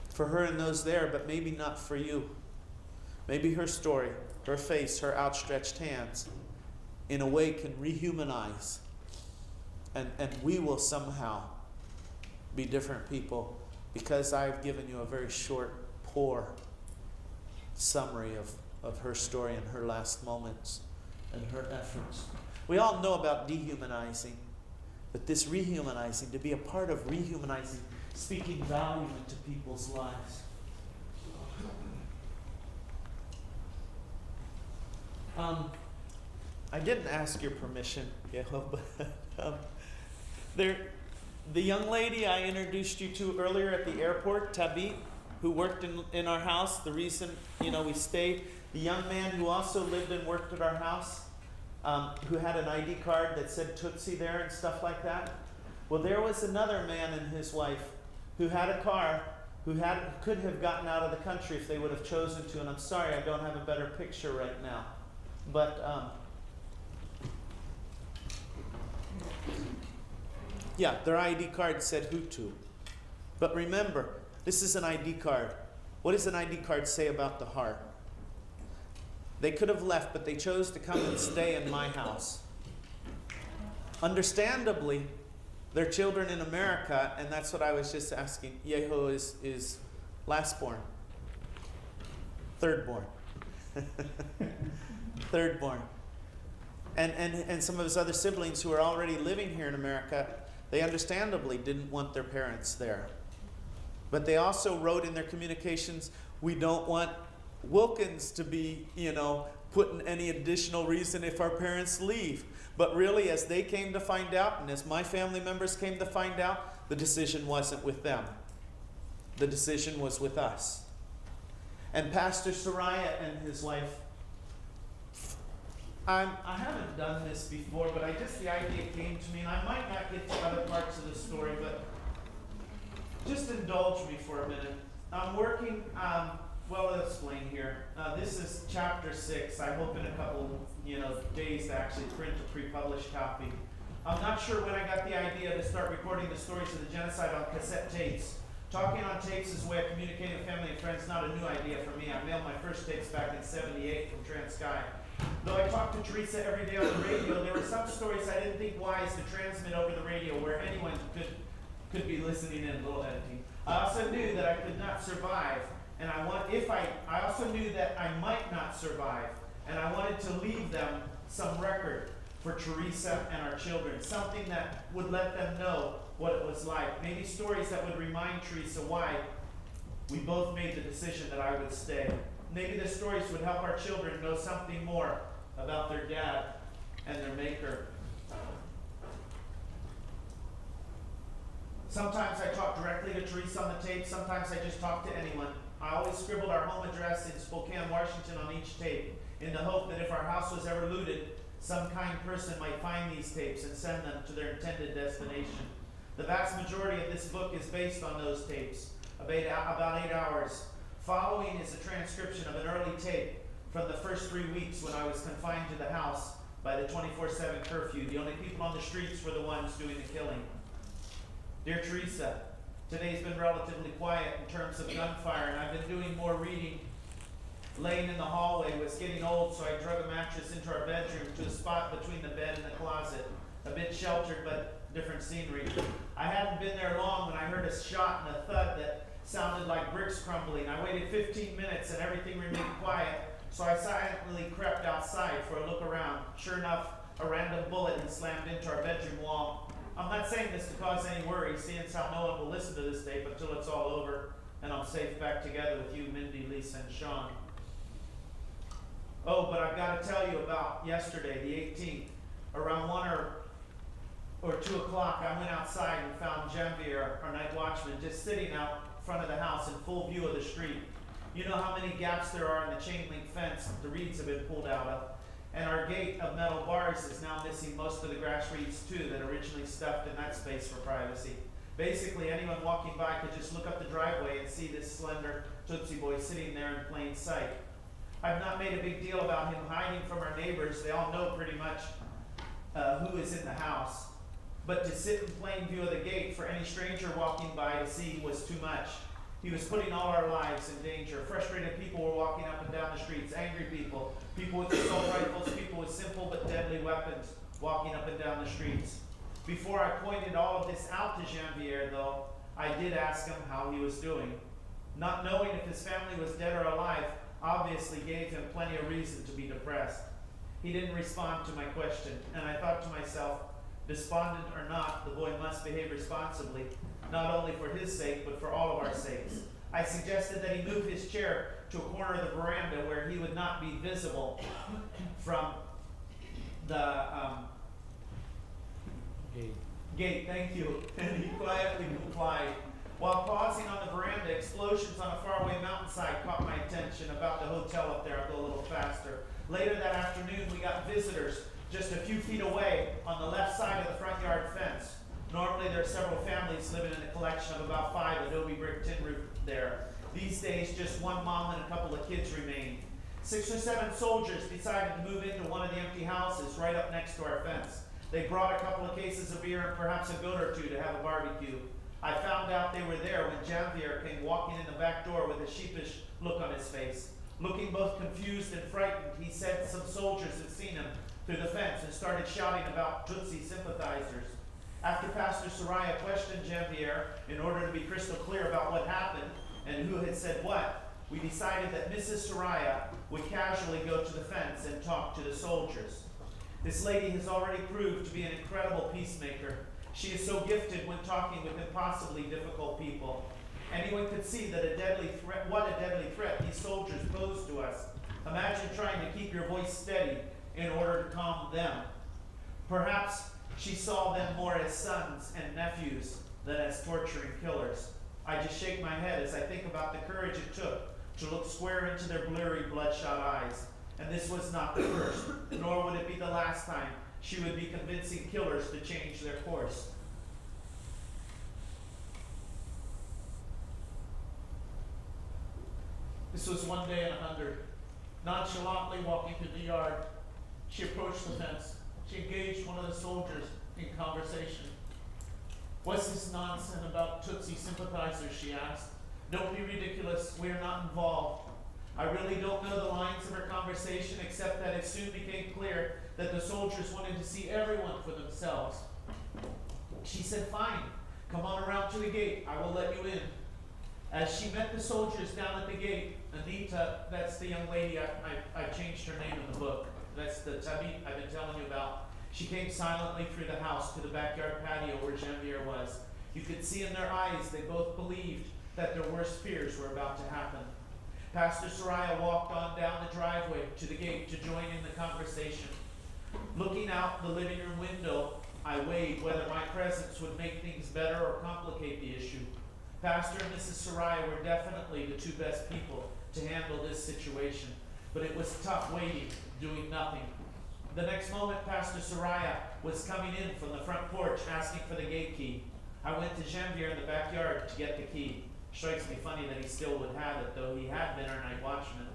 For her and those there, but maybe not for you. Maybe her story, her face, her outstretched hands, in a way can rehumanize. And we will somehow be different people because I've given you a very short, poor summary of her story and her last moments and her efforts. We all know about dehumanizing, but this rehumanizing, to be a part of rehumanizing, speaking value into people's lives. I didn't ask your permission, but the young lady I introduced you to earlier at the airport, Tabit, who worked in our house, the reason we stayed, the young man who also lived and worked at our house, who had an ID card that said Tutsi there and stuff like that. Well, there was another man and his wife who had a car, who could have gotten out of the country if they would have chosen to, and I'm sorry I don't have a better picture right now. But, yeah, their ID card said Hutu. But remember, this is an ID card. What does an ID card say about the heart? They could have left, but they chose to come and stay in my house. Understandably, they're children in America, and that's what I was just asking. Yeho is lastborn. Thirdborn. Thirdborn. And some of his other siblings who are already living here in America, they understandably didn't want their parents there. But they also wrote in their communications, we don't want Willkins to be, put in any additional reason if our parents leave. But really, as they came to find out, and as my family members came to find out, the decision wasn't with them. The decision was with us. And Pastor Soraya and his wife, I haven't done this before, but the idea came to me, and I might not get to other parts of the story, but just indulge me for a minute. I'm working, I'll explain here. This is chapter 6. I hope in a couple, days to actually print a pre-published copy. I'm not sure when I got the idea to start recording the stories of the genocide on cassette tapes. Talking on tapes is a way of communicating with family and friends, not a new idea for me. I mailed my first tapes back in '78 from TransSky. Though I talked to Teresa every day on the radio, there were some stories I didn't think wise to transmit over the radio where anyone could be listening in, a little editing. I also knew that I could not survive, and I also knew that I might not survive, and I wanted to leave them some record for Teresa and our children, something that would let them know what it was like. Maybe stories that would remind Teresa why we both made the decision that I would stay. Maybe the stories would help our children know something more about their dad and their maker. Sometimes I talked directly to Teresa on the tape, sometimes I just talked to anyone. I always scribbled our home address in Spokane, Washington on each tape, in the hope that if our house was ever looted, some kind person might find these tapes and send them to their intended destination. The vast majority of this book is based on those tapes, about 8 hours. Following is a transcription of an early tape from the first 3 weeks when I was confined to the house by the 24/7 curfew. The only people on the streets were the ones doing the killing. Dear Teresa, today's been relatively quiet in terms of gunfire, and I've been doing more reading. Laying in the hallway was getting old, so I drug a mattress into our bedroom to a spot between the bed and the closet. a bit sheltered but different scenery. I hadn't been there long when I heard a shot and a thud that sounded like bricks crumbling. I waited 15 minutes and everything remained quiet, so I silently crept outside for a look around. Sure enough, a random bullet had slammed into our bedroom wall. I'm not saying this to cause any worry, seeing as how no one will listen to this tape until it's all over and I'm safe back together with you, Mindy, Lisa, and Sean. Oh, but I've got to tell you about yesterday, the 18th. Around 1 or 2 o'clock, I went outside and found Janvier, our night watchman, just sitting out front of the house in full view of the street. You know how many gaps there are in the chain link fence the reeds have been pulled out of. And our gate of metal bars is now missing most of the grass reeds too that originally stuffed in that space for privacy. Basically, anyone walking by could just look up the driveway and see this slender Tutsi boy sitting there in plain sight. I've not made a big deal about him hiding from our neighbors. They all know pretty much who is in the house. But to sit in plain view of the gate for any stranger walking by to see was too much. He was putting all our lives in danger. Frustrated people were walking up and down the streets, angry people, people with assault rifles, people with simple but deadly weapons walking up and down the streets. Before I pointed all of this out to Janvier, though, I did ask him how he was doing. Not knowing if his family was dead or alive obviously gave him plenty of reason to be depressed. He didn't respond to my question, and I thought to myself, despondent or not, the boy must behave responsibly, not only for his sake, but for all of our sakes. I suggested that he move his chair to a corner of the veranda where he would not be visible from the gate, thank you. And he quietly complied. While pausing on the veranda, explosions on a faraway mountainside caught my attention. About the hotel up there, I'll go a little faster. Later that afternoon, we got visitors just a few feet away on the left side of the front yard fence. Normally there are several families living in a collection of about 5 adobe brick tin roof there. These days just one mom and a couple of kids remain. 6 or 7 soldiers decided to move into one of the empty houses right up next to our fence. They brought a couple of cases of beer and perhaps a goat or two to have a barbecue. I found out they were there when Janvier came walking in the back door with a sheepish look on his face. Looking both confused and frightened, he said some soldiers had seen him through the fence and started shouting about Tutsi sympathizers. After Pastor Soraya questioned Janvier in order to be crystal clear about what happened and who had said what, we decided that Mrs. Soraya would casually go to the fence and talk to the soldiers. This lady has already proved to be an incredible peacemaker. She is so gifted when talking with impossibly difficult people. Anyone could see that what a deadly threat these soldiers pose to us. Imagine trying to keep your voice steady in order to calm them. Perhaps she saw them more as sons and nephews than as torturing killers. I just shake my head as I think about the courage it took to look square into their blurry, bloodshot eyes. And this was not the first, nor would it be the last time she would be convincing killers to change their course. This was one day in 100. Nonchalantly walking through the yard, she approached the fence. She engaged one of the soldiers in conversation. What's this nonsense about Tutsi sympathizers, she asked. Don't be ridiculous, we're not involved. I really don't know the lines of her conversation, except that it soon became clear that the soldiers wanted to see everyone for themselves. She said, fine, come on around to the gate, I will let you in. As she met the soldiers down at the gate, Anita, that's the young lady, I changed her name in the book. That's the Tabit I've been telling you about. She came silently through the house to the backyard patio where Janvier was. You could see in their eyes they both believed that their worst fears were about to happen. Pastor Soraya walked on down the driveway to the gate to join in the conversation. Looking out the living room window, I weighed whether my presence would make things better or complicate the issue. Pastor and Mrs. Soraya were definitely the 2 best people to handle this situation, but it was tough waiting, doing nothing. The next moment, Pastor Soraya was coming in from the front porch asking for the gate key. I went to Janvier in the backyard to get the key. Strikes me funny that he still would have it, though he had been our night watchman.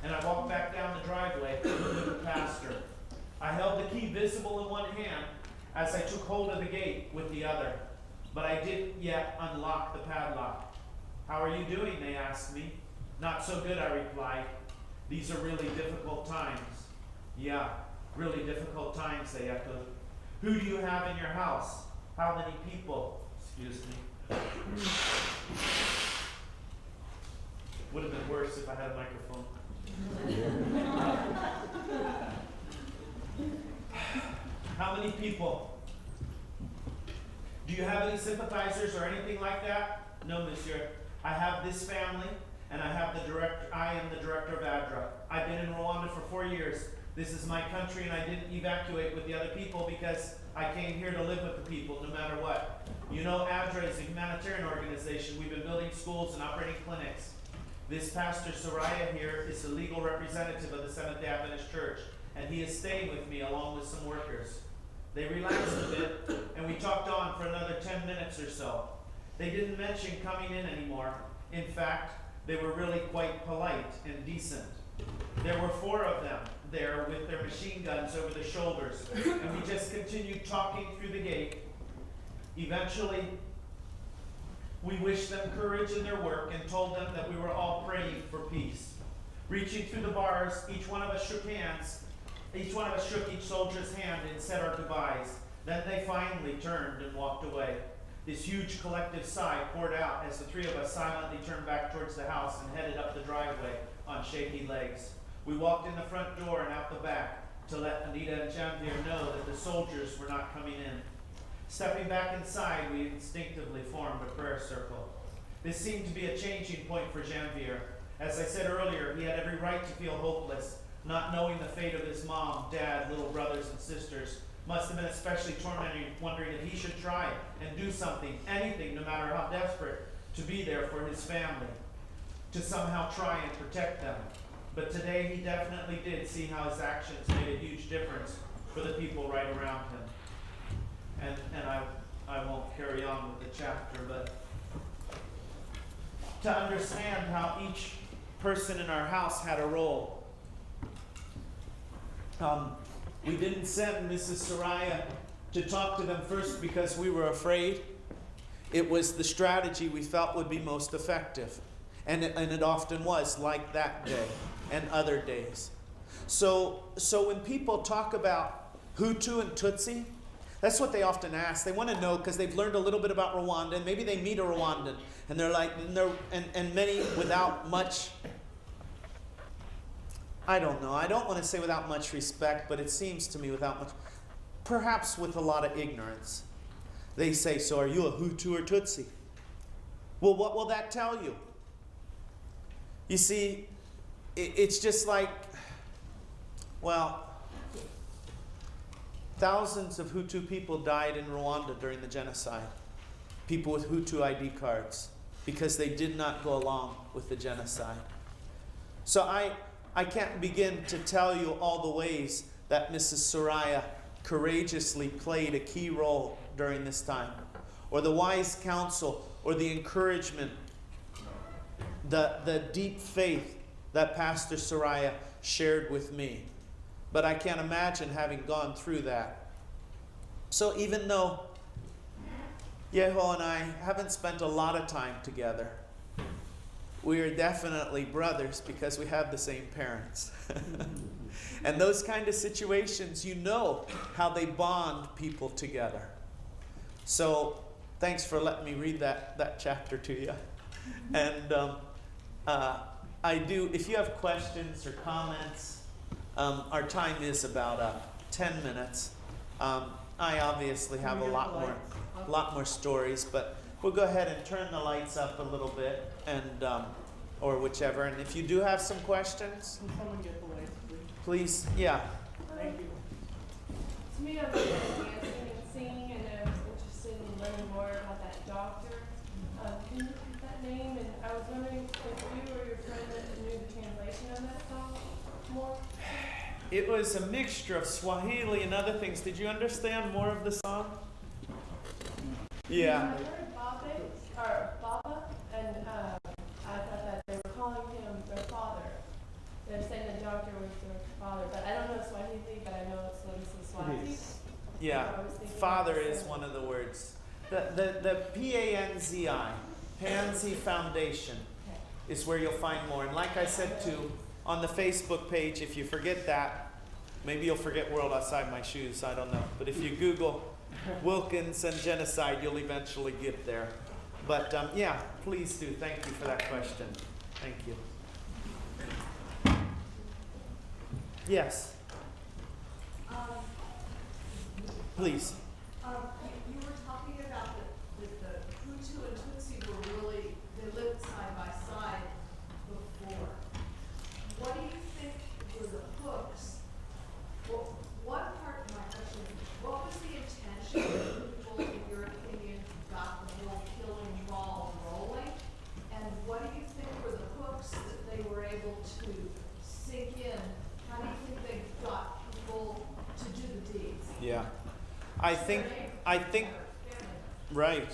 And I walked back down the driveway with the pastor. I held the key visible in one hand as I took hold of the gate with the other, but I didn't yet unlock the padlock. How are you doing, they asked me. Not so good, I replied. These are really difficult times. Yeah, really difficult times, they echoed. Who do you have in your house? How many people? Excuse me. Would have been worse if I had a microphone. How many people? Do you have any sympathizers or anything like that? No, monsieur. I have this family, and I am the director of ADRA. I've been in Rwanda for 4 years. This is my country, and I didn't evacuate with the other people because I came here to live with the people, no matter what. You know, ADRA is a humanitarian organization. We've been building schools and operating clinics. This Pastor Soraya here is the legal representative of the Seventh-day Adventist Church, and he is staying with me along with some workers. They relaxed a bit, and we talked on for another 10 minutes or so. They didn't mention coming in anymore. In fact, they were really quite polite and decent. There were 4 of them there with their machine guns over their shoulders, and we just continued talking through the gate. Eventually, we wished them courage in their work and told them that we were all praying for peace. Reaching through the bars, each one of us shook hands. Each one of us shook each soldier's hand and said our goodbyes. Then they finally turned and walked away. This huge collective sigh poured out as the 3 of us silently turned back towards the house and headed up the driveway on shaky legs. We walked in the front door and out the back to let Anita and Janvier know that the soldiers were not coming in. Stepping back inside, we instinctively formed a prayer circle. This seemed to be a changing point for Janvier. As I said earlier, he had every right to feel hopeless. Not knowing the fate of his mom, dad, little brothers, and sisters must have been especially tormenting, wondering if he should try and do something, anything, no matter how desperate, to be there for his family, to somehow try and protect them. But today he definitely did see how his actions made a huge difference for the people right around him. And I won't carry on with the chapter, but to understand how each person in our house had a role. We didn't send Mrs. Soraya to talk to them first because we were afraid. It was the strategy we felt would be most effective. And it often was, like that day and other days. So when people talk about Hutu and Tutsi, that's what they often ask. They want to know because they've learned a little bit about Rwanda, and maybe they meet a Rwandan, and they're like, and many without much, I don't know. I don't want to say without much respect, but it seems to me without much, perhaps with a lot of ignorance. They say, so are you a Hutu or Tutsi? Well, what will that tell you? You see, it's just like, well, thousands of Hutu people died in Rwanda during the genocide. People with Hutu ID cards, because they did not go along with the genocide. So I can't begin to tell you all the ways that Mrs. Soraya courageously played a key role during this time, or the wise counsel, or the encouragement, the deep faith that Pastor Soraya shared with me. But I can't imagine having gone through that. So even though Yeho and I haven't spent a lot of time together, we are definitely brothers because we have the same parents. And those kind of situations, you know how they bond people together. So thanks for letting me read that chapter to you. And I do, if you have questions or comments, our time is about 10 minutes. I obviously have a lot more stories, but we'll go ahead and turn the lights up a little bit, and or whichever. And if you do have some questions, Can someone get the lights, please, yeah. Thank you. To me, I was dancing and singing, and I was interested in learning more about that doctor. Can you repeat that name? And I was wondering if you or your friend knew the translation of that song more? It was a mixture of Swahili and other things. Did you understand more of the song? Yeah. I heard Baba, and I thought that they were calling him their father. They're saying the doctor was their father, but I don't know Swahili, but I know it's Swahili. Yeah, father is one of the words. The PANZI, Pansy Foundation, is where you'll find more. And like I said too, on the Facebook page, if you forget that, Maybe you'll forget World Outside My Shoes, I don't know. But if you Google Willkins and genocide, you'll eventually get there. But yeah, please do. Thank you for that question. Thank you. Yes. Please. You were talking about that the Hutu and Tutsi were really, they lived side by side before. What do you think were the hooks? What part of my question is, what was the intention of people, in your opinion, who got the whole killing ball rolling? And what do you think were the hooks that they were able to sink in? How do you think they got people to do the deeds? Yeah. I think, right.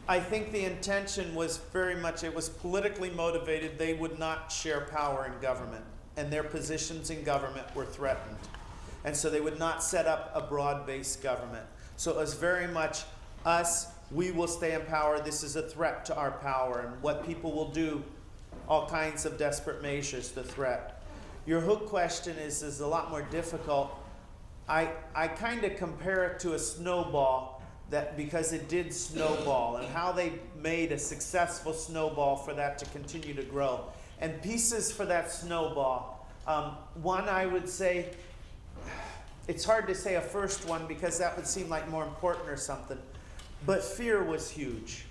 I think the intention was very much, it was politically motivated. They would not share power in government, and their positions in government were threatened. And so they would not set up a broad-based government. So it was very much us, we will stay in power, this is a threat to our power, and what people will do, all kinds of desperate measures, the threat. Your hook question is a lot more difficult. I kind of compare it to a snowball, that because it did snowball, and how they made a successful snowball for that to continue to grow. And pieces for that snowball. One, I would say, it's hard to say a first one because that would seem like more important or something. But fear was huge.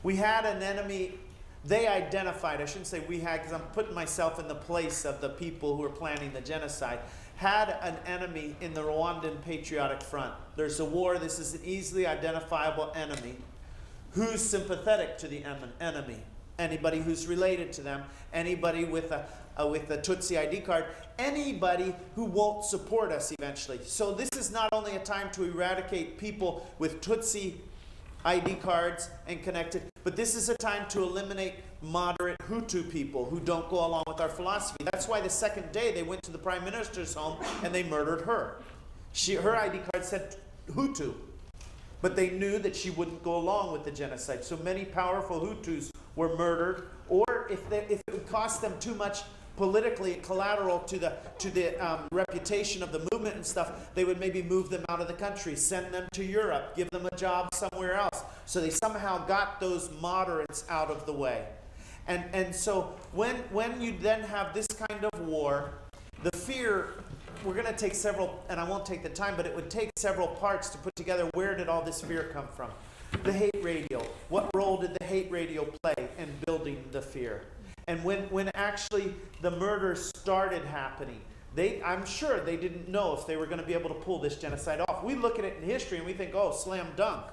We had an enemy. They identified, I shouldn't say we had, because I'm putting myself in the place of the people who were planning the genocide, had an enemy in the Rwandan Patriotic Front. There's a war, this is an easily identifiable enemy. Who's sympathetic to the enemy? Anybody who's related to them, anybody with a Tutsi ID card, anybody who won't support us eventually. So this is not only a time to eradicate people with Tutsi ID cards and connected, but this is a time to eliminate moderate Hutu people who don't go along with our philosophy. That's why the second day they went to the Prime Minister's home and they murdered her. Her ID card said Hutu, but they knew that she wouldn't go along with the genocide. So many powerful Hutus were murdered, or if it would cost them too much politically collateral to the reputation of the movement and stuff, they would maybe move them out of the country, send them to Europe, give them a job somewhere else. So they somehow got those moderates out of the way. And so when you then have this kind of war, the fear, we're going to take several, and I won't take the time, but it would take several parts to put together where did all this fear come from. The hate radio. What role did the hate radio play in building the fear? And when actually the murders started happening, I'm sure they didn't know if they were going to be able to pull this genocide off. We look at it in history and we think, oh, slam dunk.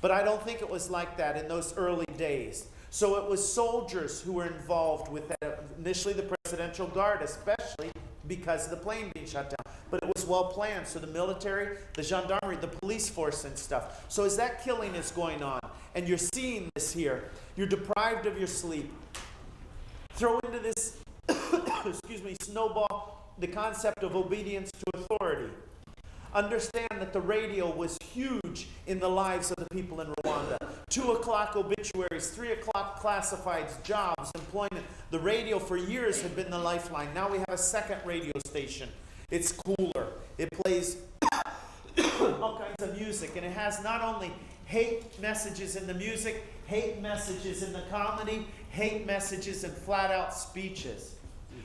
But I don't think it was like that in those early days. So it was soldiers who were involved with that. Initially the Presidential Guard, especially because of the plane being shot down. But it was well planned. So the military, the gendarmerie, the police force and stuff. So as that killing is going on, and you're seeing this here, you're deprived of your sleep. Throw into this, excuse me, snowball, the concept of obedience to authority. Understand that the radio was huge in the lives of the people in Rwanda. 2 o'clock obituaries, 3 o'clock classifieds, jobs, employment. The radio for years had been the lifeline. Now we have a second radio station. It's cooler. It plays all kinds of music. And it has not only hate messages in the music, hate messages in the comedy, hate messages and flat-out speeches.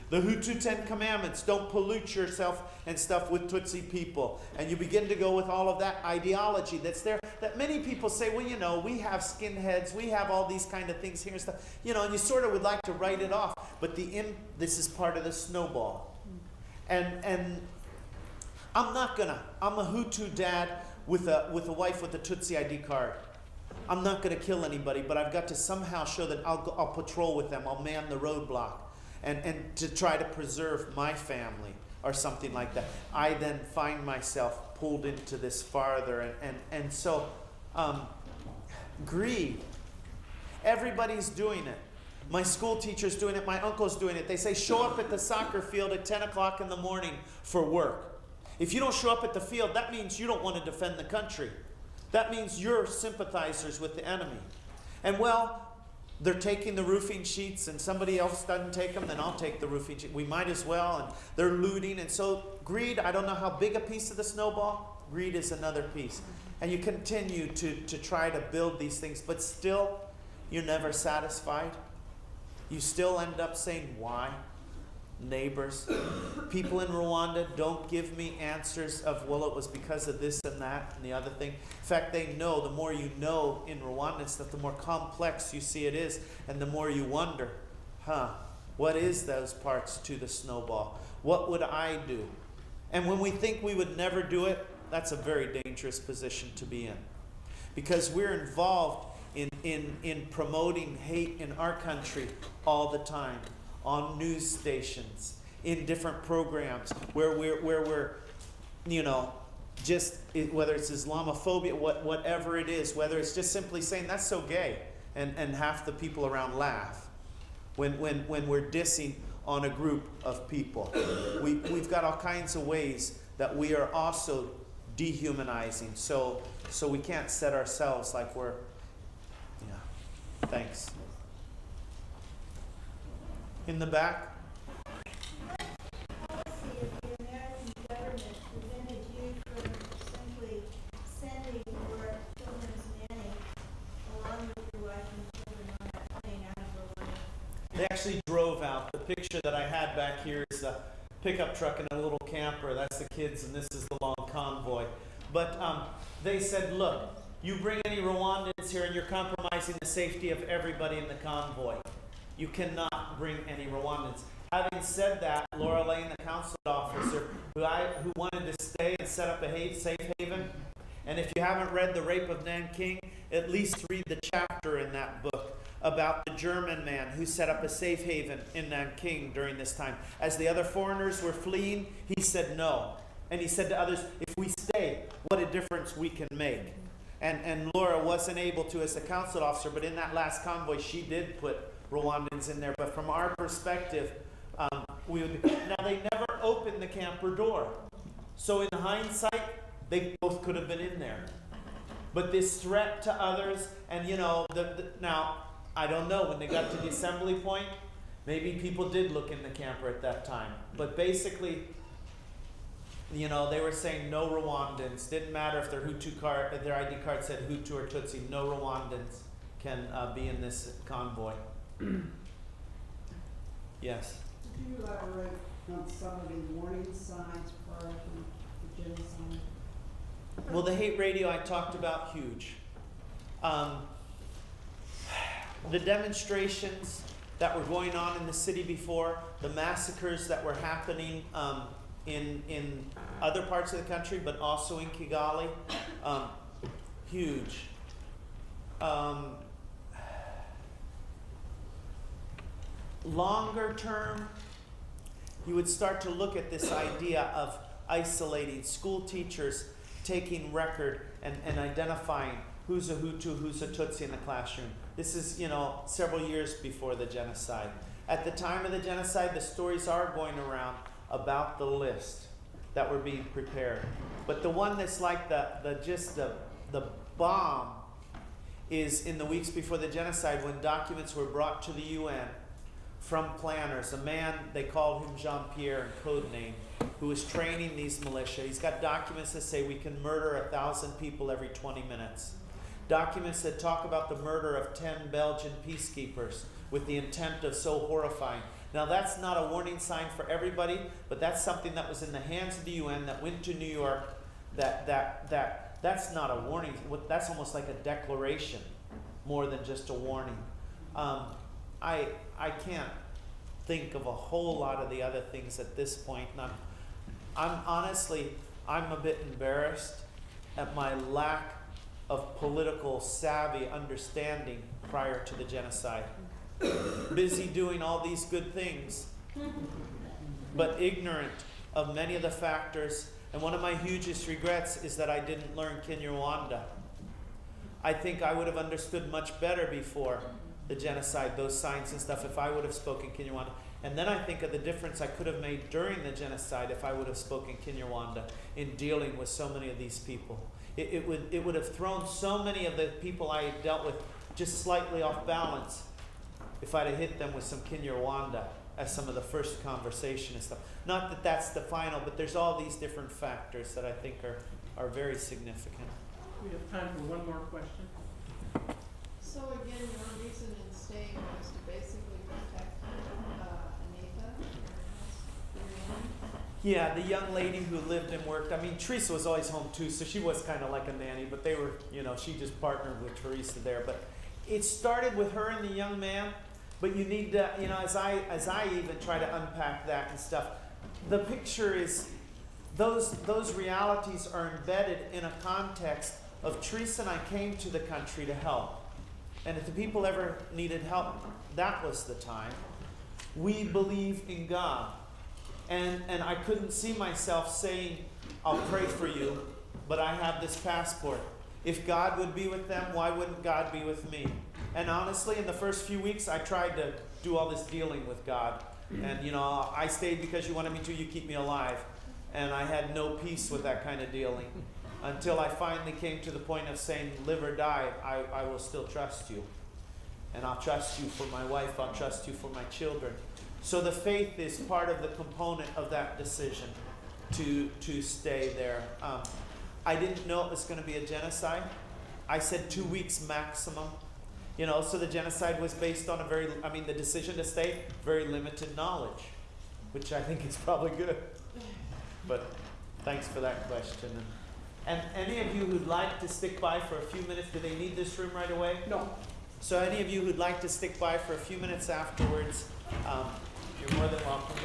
The Hutu 10 Commandments, don't pollute yourself and stuff with Tutsi people. And you begin to go with all of that ideology that's there, that many people say, well, you know, we have skinheads, we have all these kind of things here and stuff. You know, and you sort of would like to write it off. But this is part of the snowball. And I'm a Hutu dad with a wife with a Tutsi ID card. I'm not going to kill anybody, but I've got to somehow show that I'll patrol with them, I'll man the roadblock. And to try to preserve my family or something like that. I then find myself pulled into this farther. And so, greed. Everybody's doing it. My school teacher's doing it. My uncle's doing it. They say, show up at the soccer field at 10 o'clock in the morning for work. If you don't show up at the field, that means you don't want to defend the country. That means you're sympathizers with the enemy. And well, they're taking the roofing sheets and somebody else doesn't take them, then I'll take the roofing sheet. We might as well. And they're looting. And so greed, I don't know how big a piece of the snowball. Greed is another piece. And you continue to try to build these things, but still you're never satisfied. You still end up saying, why? Neighbors, people in Rwanda don't give me answers of, well, it was because of this and that and the other thing. In fact, they know, the more you know in Rwandans, that the more complex you see it is, and the more you wonder, what is those parts to the snowball? What would I do? And when we think we would never do it, that's a very dangerous position to be in. Because we're involved in promoting hate in our country all the time. On news stations, in different programs, where we're, you know, just whether it's Islamophobia, whatever it is, whether it's just simply saying that's so gay, and half the people around laugh when we're dissing on a group of people. We've got all kinds of ways that we are also dehumanizing. So we can't set ourselves like we're. Yeah. Thanks. In the back. Policy of the American government prevented you from simply sending your children's nanny along with your wife and children on that plane out of Rwanda? They actually drove out. The picture that I had back here is a pickup truck and a little camper. That's the kids, and this is the long convoy. But they said, look, you bring any Rwandans here and you're compromising the safety of everybody in the convoy. You cannot bring any Rwandans. Having said that, Laura Lane, the consulate officer, who wanted to stay and set up a safe haven, and if you haven't read The Rape of Nanking, at least read the chapter in that book about the German man who set up a safe haven in Nanking during this time. As the other foreigners were fleeing, he said no. And he said to others, if we stay, what a difference we can make. And Laura wasn't able to as a consulate officer, but in that last convoy, she did put Rwandans in there. But from our perspective, now they never opened the camper door. So in hindsight, they both could have been in there. But this threat to others, and now, I don't know, when they got to the assembly point, maybe people did look in the camper at that time. But basically, they were saying no Rwandans. Didn't matter if their their ID card said Hutu or Tutsi. No Rwandans can be in this convoy. Yes. Could you elaborate on some of the warning signs prior to the genocide? Well, the hate radio I talked about, huge. The demonstrations that were going on in the city before, the massacres that were happening in other parts of the country, but also in Kigali, huge. Longer term, you would start to look at this idea of isolating school teachers, taking record and identifying who's a Hutu, who's a Tutsi in the classroom. This is, several years before the genocide. At the time of the genocide, the stories are going around about the list that were being prepared. But the one that's like the bomb is in the weeks before the genocide, when documents were brought to the UN from planners. A man, they called him Jean-Pierre in code name, who was training these militia. He's got documents that say we can murder 1,000 people every 20 minutes. Documents that talk about the murder of 10 Belgian peacekeepers with the intent of so horrifying. Now that's not a warning sign for everybody, but that's something that was in the hands of the UN that went to New York. That's not a warning. That's almost like a declaration, more than just a warning. I can't think of a whole lot of the other things at this point. And I'm a bit embarrassed at my lack of political savvy understanding prior to the genocide. Busy doing all these good things, but ignorant of many of the factors. And one of my hugest regrets is that I didn't learn Kinyarwanda. I think I would have understood much better before the genocide, those signs and stuff, if I would have spoken Kinyarwanda. And then I think of the difference I could have made during the genocide if I would have spoken Kinyarwanda in dealing with so many of these people. It would have thrown so many of the people I dealt with just slightly off balance. if I'd have hit them with some Kinyarwanda as some of the first conversation and stuff. Not that that's the final, but there's all these different factors that I think are very significant. We have time for one more question. So again, your reason in staying was to basically protect Anita? Yeah, the young lady who lived and worked. I mean, Teresa was always home too, so she was kind of like a nanny, but they were, she just partnered with Teresa there. But it started with her and the young man, but you need to, as I even try to unpack that and stuff, the picture is those realities are embedded in a context of Teresa and I came to the country to help. And if the people ever needed help, that was the time. We believe in God. And I couldn't see myself saying, I'll pray for you, but I have this passport. If God would be with them, why wouldn't God be with me? And honestly, in the first few weeks, I tried to do all this dealing with God. And, I stayed because you wanted me to, you keep me alive. And I had no peace with that kind of dealing until I finally came to the point of saying, live or die, I will still trust you. And I'll trust you for my wife, I'll trust you for my children. So the faith is part of the component of that decision to stay there. I didn't know it was going to be a genocide. I said 2 weeks maximum. So the genocide was based on the decision to stay, very limited knowledge, which I think is probably good. But thanks for that question. And any of you who'd like to stick by for a few minutes, do they need this room right away? No. So any of you who'd like to stick by for a few minutes afterwards, you're more than welcome.